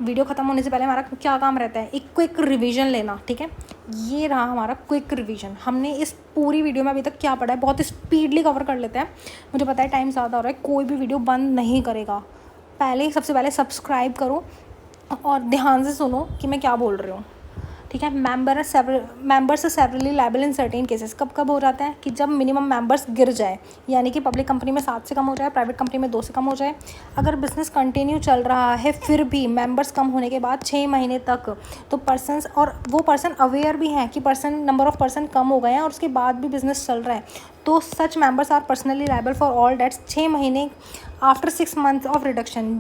वीडियो ख़त्म होने से पहले हमारा क्या काम रहता है, एक क्विक रिवीजन लेना। ठीक है, ये रहा हमारा क्विक रिवीजन। हमने इस पूरी वीडियो में अभी तक क्या पढ़ा है, बहुत स्पीडली कवर कर लेते हैं। मुझे पता है टाइम ज़्यादा हो रहा है, कोई भी वीडियो बंद नहीं करेगा। सबसे पहले सब्सक्राइब करो और ध्यान से सुनो कि मैं क्या बोल रही हूँ। ठीक है, members severally liable in certain cases. कब हो जाता है कि जब मिनिमम मेंबर्स गिर जाए, यानी कि पब्लिक कंपनी में 7 से कम हो जाए, प्राइवेट कंपनी में 2 से कम हो जाए। अगर बिजनेस कंटिन्यू चल रहा है फिर भी मेंबर्स कम होने के बाद 6 महीने तक, तो पर्सनस और वो पर्सन अवेयर भी हैं कि नंबर ऑफ पर्सन कम हो गए हैं और उसके बाद भी बिजनेस चल रहा है, तो such members are personally liable for all debts 6 महीने आफ्टर 6 मंथ्स ऑफ रिडक्शन।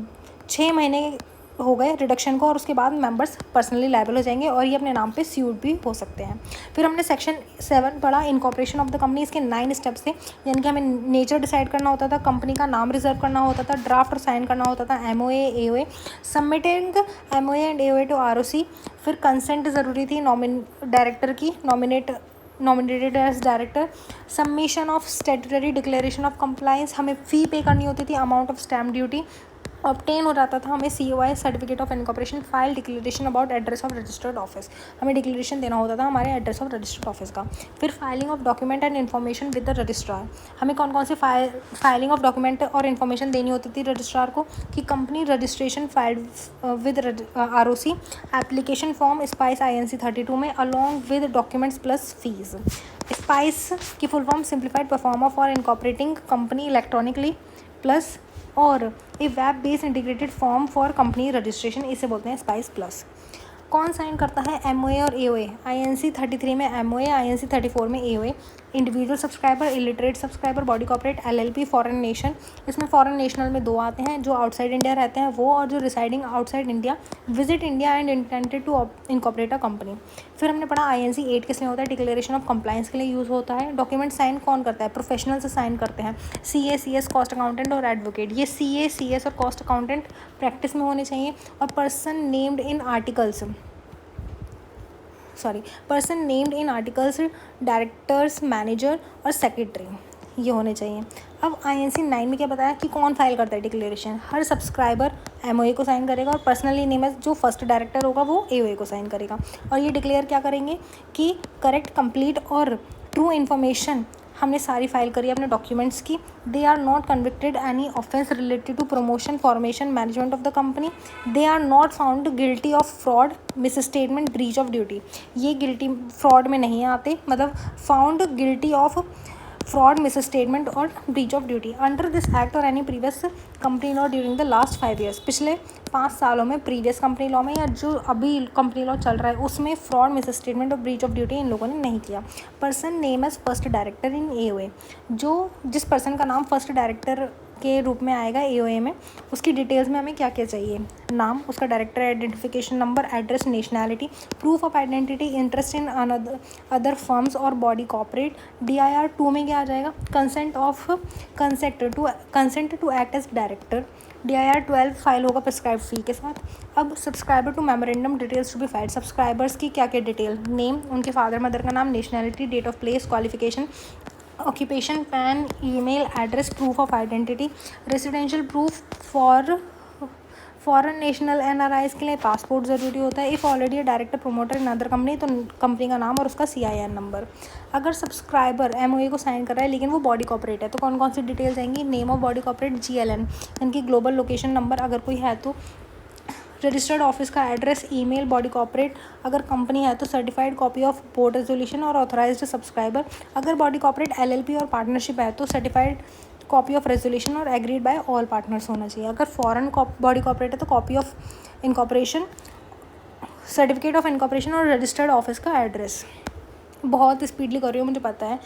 6 महीने हो गए रिडक्शन को और उसके बाद मेंबर्स पर्सनली लायबल हो जाएंगे और ये अपने नाम पे स्यूट भी हो सकते हैं। फिर हमने सेक्शन 7 पढ़ा, इनकॉर्पोरेशन ऑफ द कंपनी। इसके 9 स्टेप्स थे, यानी कि हमें नेचर डिसाइड करना होता था, कंपनी का नाम रिजर्व करना होता था, ड्राफ्ट और साइन करना होता था, MOA AOA, submitting MOA and AOA to ROC। फिर कंसेंट ज़रूरी थी डायरेक्टर की, nominated as director. Submission of statutory declaration of compliance, हमें फ़ी पे करनी होती थी, amount of stamp duty. Obtain हो जाता था हमें COI certificate of incorporation. File declaration about address of registered office, हमें डिक्लेरेशन देना होता था हमारे एड्रेस ऑफ रजिस्टर्ड ऑफिस का। फिर filing of document and information with the registrar, हमें कौन कौन सी फाइलिंग ऑफ डॉक्यूमेंट और इन्फॉर्मेशन देनी होती थी रजिस्ट्रार को, कि company registration filed with ROC, application form spice INC 32 में along with documents plus fees. Spice की full form simplified proforma for incorporating company electronically plus, और a web based integrated form for company registration, इसे बोलते हैं स्पाइस प्लस। कौन साइन करता है MOA और AOA? INC 33 में MOA, INC 34 में AOA। Individual subscriber, illiterate subscriber, body corporate, LLP, foreign nation. इसमें फॉरेन नेशनल में 2 आते हैं, जो आउटसाइड इंडिया रहते हैं वो, और जो residing outside India visit India and intended to incorporate a company. फिर हमने पढ़ा INC 8 किस लिए होता है, डिक्लेरेशन ऑफ कंप्लायंस के लिए यूज़ होता है। डॉक्यूमेंट साइन कौन करता है, प्रोफेशनल से साइन करते हैं, CA CS कॉस्ट अकाउंटेंट और एडवोकेट। ये CA CS और कॉस्ट अकाउंटेंट प्रैक्टिस में होने चाहिए। और person named in articles directors, manager और सेक्रेटरी, ये होने चाहिए। अब INC 9 में क्या बताया कि कौन फाइल करता है डिक्लेरेशन, हर सब्सक्राइबर MOA को साइन करेगा और पर्सनली नेम जो फर्स्ट डायरेक्टर होगा वो AOA को साइन करेगा। और ये डिक्लेयर क्या करेंगे कि करेक्ट, कंप्लीट और ट्रू इन्फॉर्मेशन हमने सारी फाइल करी अपने डॉक्यूमेंट्स की। They are not convicted any offence related to promotion, formation, management of the company. They are not found guilty of fraud, misstatement, breach of duty. ये गिल्टी फ्रॉड में नहीं आते, मतलब found guilty of fraud, misstatement और breach of duty under this act और any previous company law during the last 5 years. पिछले 5 सालों में प्रीवियस कंपनी लॉ में या जो अभी कंपनी लॉ चल रहा है उसमें फ्रॉड, मिस स्टेटमेंट और ब्रीच ऑफ ड्यूटी इन लोगों ने नहीं किया। Person name as first director in AOA, जिस पर्सन का नाम फर्स्ट डायरेक्टर के रूप में आएगा AOA में, उसकी डिटेल्स में हमें क्या क्या चाहिए, नाम, उसका director identification number, address, nationality, proof of identity, interest in other firms और बॉडी कॉर्पोरेट। DIR 2 में क्या आ जाएगा, consent to act as director. DIR 12 file होगा प्रिस्क्राइब फी के साथ। अब subscriber to memorandum details to be file, subscribers की क्या क्या डिटेल, नेम, उनके फादर मदर का नाम, nationality, date of place, qualification, occupation, PAN, email address, proof of identity, residential proof for foreign national NRIs के लिए पासपोर्ट ज़रूरी होता है। If already director promoter in other company, तो कंपनी का नाम और उसका CIN नंबर। अगर सब्सक्राइबर MOA को साइन कर रहा है लेकिन वो बॉडी कॉर्पोरेट है, तो कौन कौन सी डिटेल्स आएंगी, name of body corporate, GLN, इनकी ग्लोबल लोकेशन नंबर अगर कोई है तो, रजिस्टर्ड ऑफिस का एड्रेस, ईमेल, बॉडी कॉर्पोरेट, अगर कंपनी है तो certified copy of board resolution और ऑथराइज्ड सब्सक्राइबर, अगर बॉडी कॉर्पोरेट LLP और पार्टनरशिप है तो सर्टिफाइड कॉपी ऑफ रेजोल्यूशन और एग्रीड बाय ऑल पार्टनर्स होना चाहिए। अगर फॉरेन बॉडी कॉर्पोरेट है तो copy of incorporation, certificate of incorporation और रजिस्टर्ड ऑफिस का एड्रेस। बहुत स्पीडली कर रही हूँ मुझे पता है,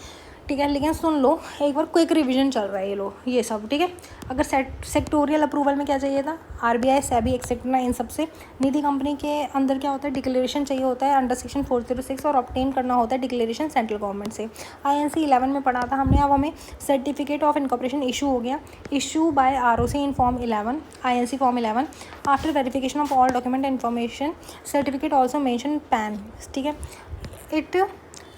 ठीक है, लेकिन सुन लो एक बार, क्विक रिवीजन चल रहा है ये लो ये सब, ठीक है। अगर सेक्टोरियल अप्रूवल में क्या चाहिए था, आरबीआई, सेबी एक्सेट्रा, इन सब से। निधि कंपनी के अंदर क्या होता है, डिक्लेरेशन चाहिए होता है अंडर सेक्शन 406 और ऑब्टेन करना होता है डिक्लेरेशन सेंट्रल गवर्नमेंट से। INC 11 में पढ़ा था हमने। अब हमें सर्टिफिकेट ऑफ इनकॉर्पोरेशन इशू हो गया, issue by ROC in form 11, INC form 11 after verification of all document information. Certificate also mention PAN, ठीक है, it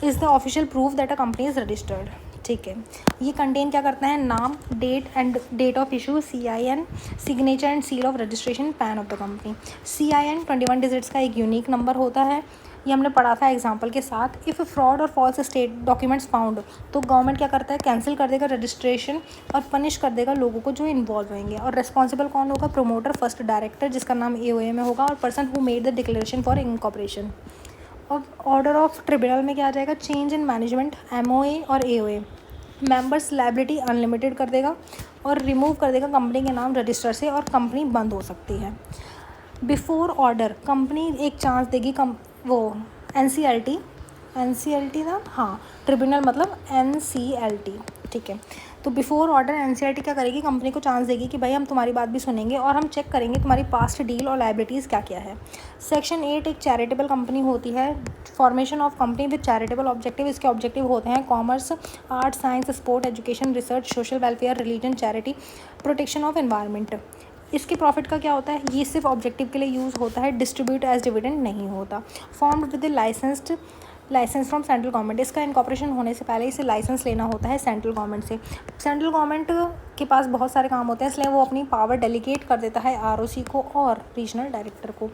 is the official proof that a company is registered, ठीक है। ये कंटेन क्या करता है, name, date and date of issue, CIN, signature and seal of registration, PAN of the company. CIN 21 digits का एक यूनिक नंबर होता है, ये हमने पढ़ा था एग्जाम्पल के साथ। इफ़ फ्रॉड और फॉल्स स्टेट डॉक्यूमेंट्स फाउंड, तो गवर्नमेंट क्या करता है, कैंसिल कर देगा रजिस्ट्रेशन और पनिश कर देगा लोगों को जो इन्वॉल्व होंगे। और रिस्पॉन्सिबल कौन होगा, प्रोमोटर, फर्स्ट डायरेक्टर जिसका नाम AOA में होगा, और person who made the declaration for incorporation. और ऑर्डर ऑफ ट्रिब्यूनल में क्या आ जाएगा, चेंज इन मैनेजमेंट, MOA और AOA। मेंबर्स लायबिलिटी अनलिमिटेड कर देगा और रिमूव कर देगा कंपनी के नाम रजिस्टर से, और कंपनी बंद हो सकती है। बिफोर ऑर्डर कंपनी एक चांस देगी, वो NCLT ना, हाँ, ट्रिब्यूनल मतलब NCLT, ठीक है। तो बिफोर ऑर्डर NCLT क्या करेगी, कंपनी को चांस देगी कि भाई हम तुम्हारी बात भी सुनेंगे और हम चेक करेंगे तुम्हारी पास्ट डील और लायबिलिटीज़ क्या क्या है। सेक्शन 8 एक चैरिटेबल कंपनी होती है, formation of company with charitable objective. इसके ऑब्जेक्टिव होते हैं commerce, art, science, sport, education, research, social welfare, religion, charity, protection of environment. इसके प्रॉफिट का क्या होता है, ये सिर्फ ऑब्जेक्टिव के लिए यूज़ होता है, डिस्ट्रीब्यूट एज डिविडेंड नहीं होता। Formed with license from central government. इसका इनकॉर्पोरेशन होने से पहले इसे लाइसेंस लेना होता है सेंट्रल गवर्नमेंट से। सेंट्रल गवर्नमेंट के पास बहुत सारे काम होते हैं, इसलिए वो अपनी पावर डेलीगेट कर देता है ROC को और रीजनल डायरेक्टर को।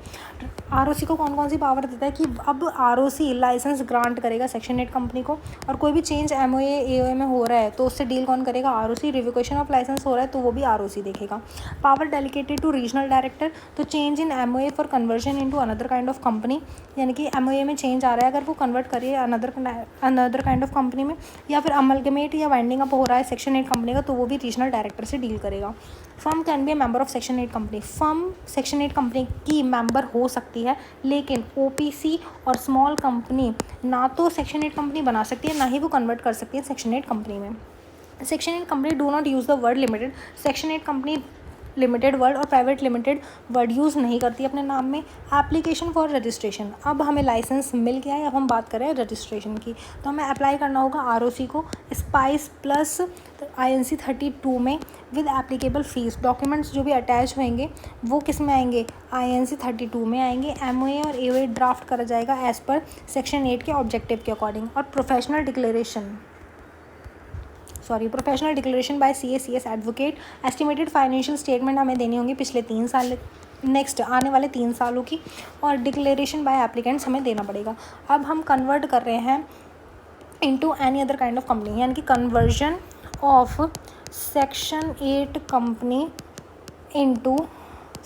ROC को कौन कौन सी पावर देता है कि अब ROC लाइसेंस ग्रांट करेगा सेक्शन 8 कंपनी को, और कोई भी चेंज MOA AOA में हो रहा है तो उससे डील कौन करेगा, ROC। रिवोकेशन ऑफ लाइसेंस हो रहा है तो वो भी ROC देखेगा। Power delegated to regional director, तो change in MOA for conversion into another kind of company, यानी कि MOA में चेंज आ रहा है, अगर वो कन्वर्ट करिए अनदर काइंड ऑफ कंपनी में, या फिर अमलगमेट या वाइंडिंग अप हो रहा है सेक्शन 8 कंपनी का, तो वो भी रीजनल डायरेक्टर से डील करेगा। Firm can be A member of section 8 company. Firm section 8 company की मेंबर हो सकती है, लेकिन OPC और स्मॉल कंपनी ना तो सेक्शन 8 कंपनी बना सकती है, ना ही वो कन्वर्ट कर सकती है सेक्शन 8 कंपनी में। Section 8 company do not use the word limited. Section 8 company limited word और प्राइवेट लिमिटेड वर्ड यूज़ नहीं करती अपने नाम में। एप्लीकेशन फॉर रजिस्ट्रेशन, अब हमें लाइसेंस मिल गया है, अब हम बात करें रजिस्ट्रेशन की, तो हमें अप्लाई करना होगा ROC को स्पाइस प्लस INC 32 में विद एप्लीकेबल फीस। डॉक्यूमेंट्स जो भी अटैच होंगे वो किस में आएंगे, INC 32 में आएंगे। MOA और AOA ड्राफ्ट करा जाएगा एज पर सेक्शन 8 के ऑब्जेक्टिव के अकॉर्डिंग। और professional declaration bye CS advocate. Estimated financial statement हमें देनी होंगी पिछले 3 साल, नेक्स्ट आने वाले 3 सालों की, और डिक्लेरेशन बाय एप्लीकेंट्स हमें देना पड़ेगा। अब हम कन्वर्ट कर रहे हैं into any other kind of company, यानी कि conversion of section 8 company into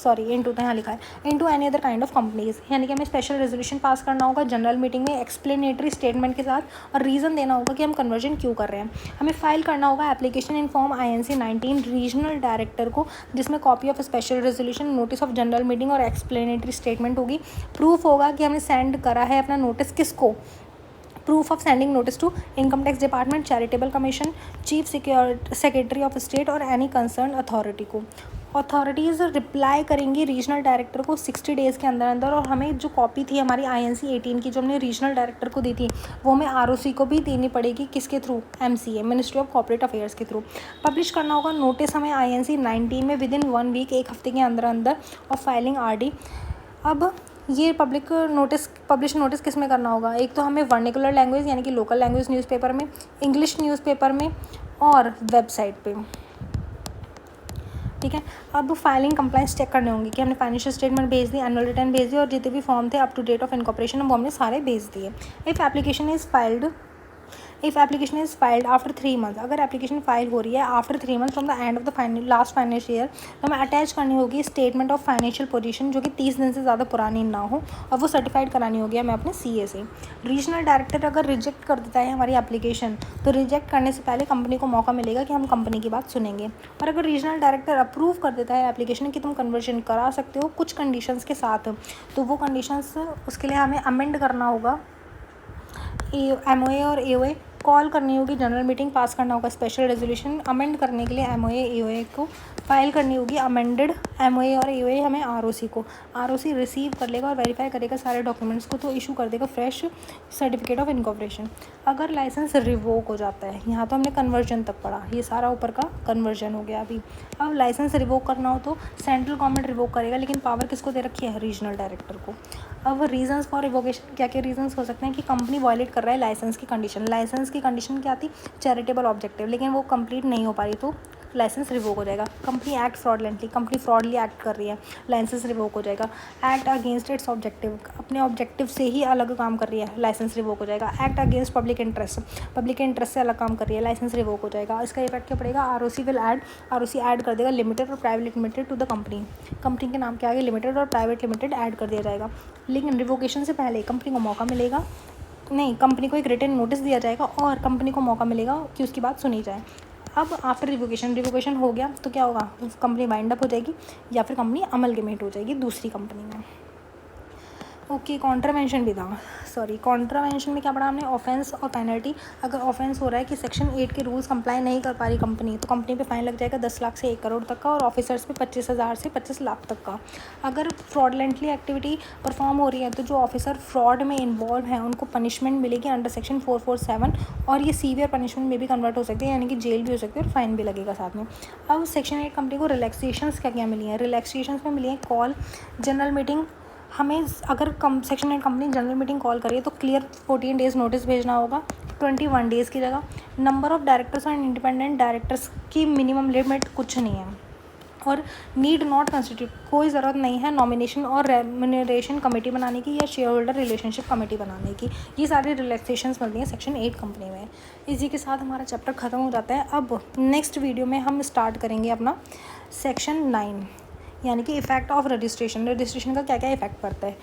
तो यहाँ लिखा है into any other kind of companies, यानी कि हमें स्पेशल रेजोल्यूशन पास करना होगा जनरल मीटिंग में एक्सप्लेनेटरी स्टेटमेंट के साथ, और रीज़न देना होगा कि हम कन्वर्जन क्यों कर रहे हैं। हमें फाइल करना होगा application in form INC 19 regional director को, जिसमें copy of special resolution, notice of general meeting और एक्सप्लेनेटरी स्टेटमेंट होगी। प्रूफ होगा कि हमने सेंड करा है अपना नोटिस किसको, proof of sending notice to income tax department, charitable commission, chief secretary of state और एनी कंसर्न अथॉरिटी को। अथॉरिटीज़ रिप्लाई करेंगी रीजनल डायरेक्टर को 60 डेज़ के अंदर अंदर, और हमें जो कॉपी थी हमारी INC 18 की जो हमने रीजनल डायरेक्टर को दी थी, वो हमें ROC को भी देनी पड़ेगी, किसके through, MCA ministry of corporate affairs के थ्रू। पब्लिश करना होगा नोटिस हमें INC 19 में विद इन 1 वीक, 1 हफ्ते के अंदर अंदर, और फाइलिंग RD। अब ये पब्लिश नोटिस किस में करना होगा, एक तो हमें वर्निकुलर लैंग्वेज यानी कि लोकल लैंग्वेज न्यूज़पेपर में, इंग्लिश न्यूज़पेपर में, और वेबसाइट पे, ठीक है। अब फाइलिंग कंप्लाइंस चेक करने होंगे कि हमने फाइनेंशियल स्टेटमेंट भेज दी, एनुअल रिटर्न भेज दी, और जितने भी फॉर्म थे up to date of incorporation वो हमने सारे भेज दिए। If application is filed if application is filed after 3 month, अगर एप्लीकेशन फाइल हो रही है after 3 month from the end of the last financial year, तो हमें अटैच करनी होगी स्टेटमेंट ऑफ फाइनेंशियल पोजीशन जो कि 30 दिन से ज़्यादा पुरानी ना हो, और वो सर्टिफाइड करानी होगी हमें अपने CA से। रीजनल डायरेक्टर अगर रिजेक्ट कर देता है हमारी एप्लीकेशन, तो रिजेक्ट करने से पहले कंपनी को मौका मिलेगा कि हम कंपनी की बात सुनेंगे। और अगर रीजनल डायरेक्टर अप्रूव कर देता है एप्लीकेशन कि तुम कन्वर्जन करा सकते हो कुछ कंडीशंस के साथ, तो वो कंडीशंस उसके लिए हमें अमेंड करना होगा। MOA और AOA कॉल करनी होगी, जनरल मीटिंग पास करना होगा, स्पेशल रेजोल्यूशन अमेंड करने के लिए MOA AOA को फाइल करनी होगी। अमेंडेड MOA और AOA हमें ROC को, ROC रिसीव कर लेगा और वेरीफाई करेगा सारे डॉक्यूमेंट्स को, तो इशू कर देगा फ्रेश सर्टिफिकेट ऑफ इनकॉर्पोरेशन। अगर लाइसेंस रिवोक हो जाता है, यहाँ तो हमने कन्वर्जन तक पढ़ा, ये सारा ऊपर का कन्वर्जन हो गया। अभी अब लाइसेंस रिवोक करना हो तो सेंट्रल गवर्नमेंट रिवोक करेगा, लेकिन पावर किसको दे रखी है? रीजनल डायरेक्टर को। अब रीजंस फॉर रिवोकेशन क्या क्या रीजंस हो सकते हैं कि कंपनी वायलेट कर रहा है लाइसेंस की कंडीशन। लाइसेंस की कंडीशन क्या थी? चैरिटेबल ऑब्जेक्टिव, लेकिन वो कंप्लीट नहीं हो पा रही तो लाइसेंस रिवोक हो जाएगा। Company act fraudulently, company fraudly act कर रही है, लाइसेंस रिवोक हो जाएगा। एक्ट अगेंस्ट इट्स ऑब्जेक्टिव, अपने ऑब्जेक्टिव से ही अलग काम कर रही है, लाइसेंस रिवोक हो जाएगा। Act against public interest, public interest से अलग काम कर रही है, लाइसेंस रिवोक हो जाएगा। इसका इफेक्ट क्या पड़ेगा? ROC will add, ROC add कर देगा लिमिटेड और private limited to the company, company के नाम के आगे लिमिटेड और प्राइवेट लिमिटेड ऐड कर दिया जाएगा। लेकिन रिवोकेशन से पहले कंपनी को मौका मिलेगा, नहीं, कंपनी को एक रिटन नोटिस दिया जाएगा और कंपनी को मौका मिलेगा कि उसकी बात सुनी जाए। अब आफ्टर रिवोकेशन हो गया तो क्या होगा? कंपनी वाइंड अप हो जाएगी या फिर कंपनी अमलगमेंट हो जाएगी दूसरी कंपनी में। ओके, कॉन्ट्रावेंशन भी था, सॉरी, कॉन्ट्रावेंशन में क्या पढ़ा हमने? ऑफेंस और पेनल्टी। अगर ऑफेंस हो रहा है कि सेक्शन 8 के रूल्स कंप्लाई नहीं कर पा रही कंपनी, तो कंपनी पे फाइन लग जाएगा 10 लाख से 1 करोड़ तक का, और ऑफिसर्स पे 25,000 से 25 लाख तक का। अगर फ्रॉडलेंटली एक्टिविटी परफॉर्म हो रही है तो जो ऑफिसर फ्रॉड में इन्वॉल्व है उनको पनिशमेंट मिलेगी अंडर सेक्शन 447, और ये सीवियर पनिशमेंट में भी कन्वर्ट हो सकती है, यानी कि जेल भी हो सकती है और फाइन भी लगेगा साथ में। अब सेक्शन 8 कंपनी को रिलैक्सेशंस क्या क्या मिली हैं? रिलैक्सेशंस में मिली है कॉल जनरल मीटिंग। हमें अगर section 8 company general meeting call करिए तो क्लियर 14 डेज़ नोटिस भेजना होगा 21 डेज़ की जगह। Number of directors and independent directors की मिनिमम लिमिट कुछ नहीं है, और नीड नॉट कंस्टिट्यूट, कोई ज़रूरत नहीं है नॉमिनेशन और रेम्यूनरेशन कमेटी बनाने की या शेयर होल्डर रिलेशनशिप कमेटी बनाने की। ये सारी रिलैक्सेशंस मिलती हैं सेक्शन 8 कंपनी में। इसी के साथ हमारा चैप्टर ख़त्म हो जाता है। अब नेक्स्ट वीडियो में हम स्टार्ट करेंगे अपना सेक्शन 9, यानी कि इफ़ेक्ट ऑफ रजिस्ट्रेशन। रजिस्ट्रेशन का क्या क्या इफ़ेक्ट पड़ता है?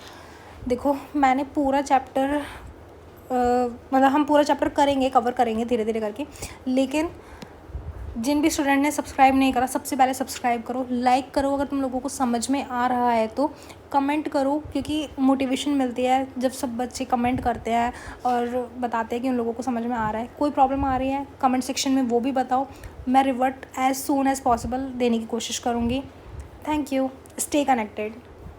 देखो, मैंने पूरा चैप्टर मतलब हम पूरा चैप्टर करेंगे, कवर करेंगे धीरे धीरे करके, लेकिन जिन भी स्टूडेंट ने सब्सक्राइब नहीं करा, सबसे पहले सब्सक्राइब करो, लाइक करो अगर तुम लोगों को समझ में आ रहा है तो, कमेंट करो क्योंकि मोटिवेशन मिलती है जब सब बच्चे कमेंट करते हैं और बताते हैं कि उन लोगों को समझ में आ रहा है। कोई प्रॉब्लम आ रही है कमेंट सेक्शन में वो भी बताओ, मैं revert as soon as possible देने की कोशिश करूँगी। Thank you. Stay connected.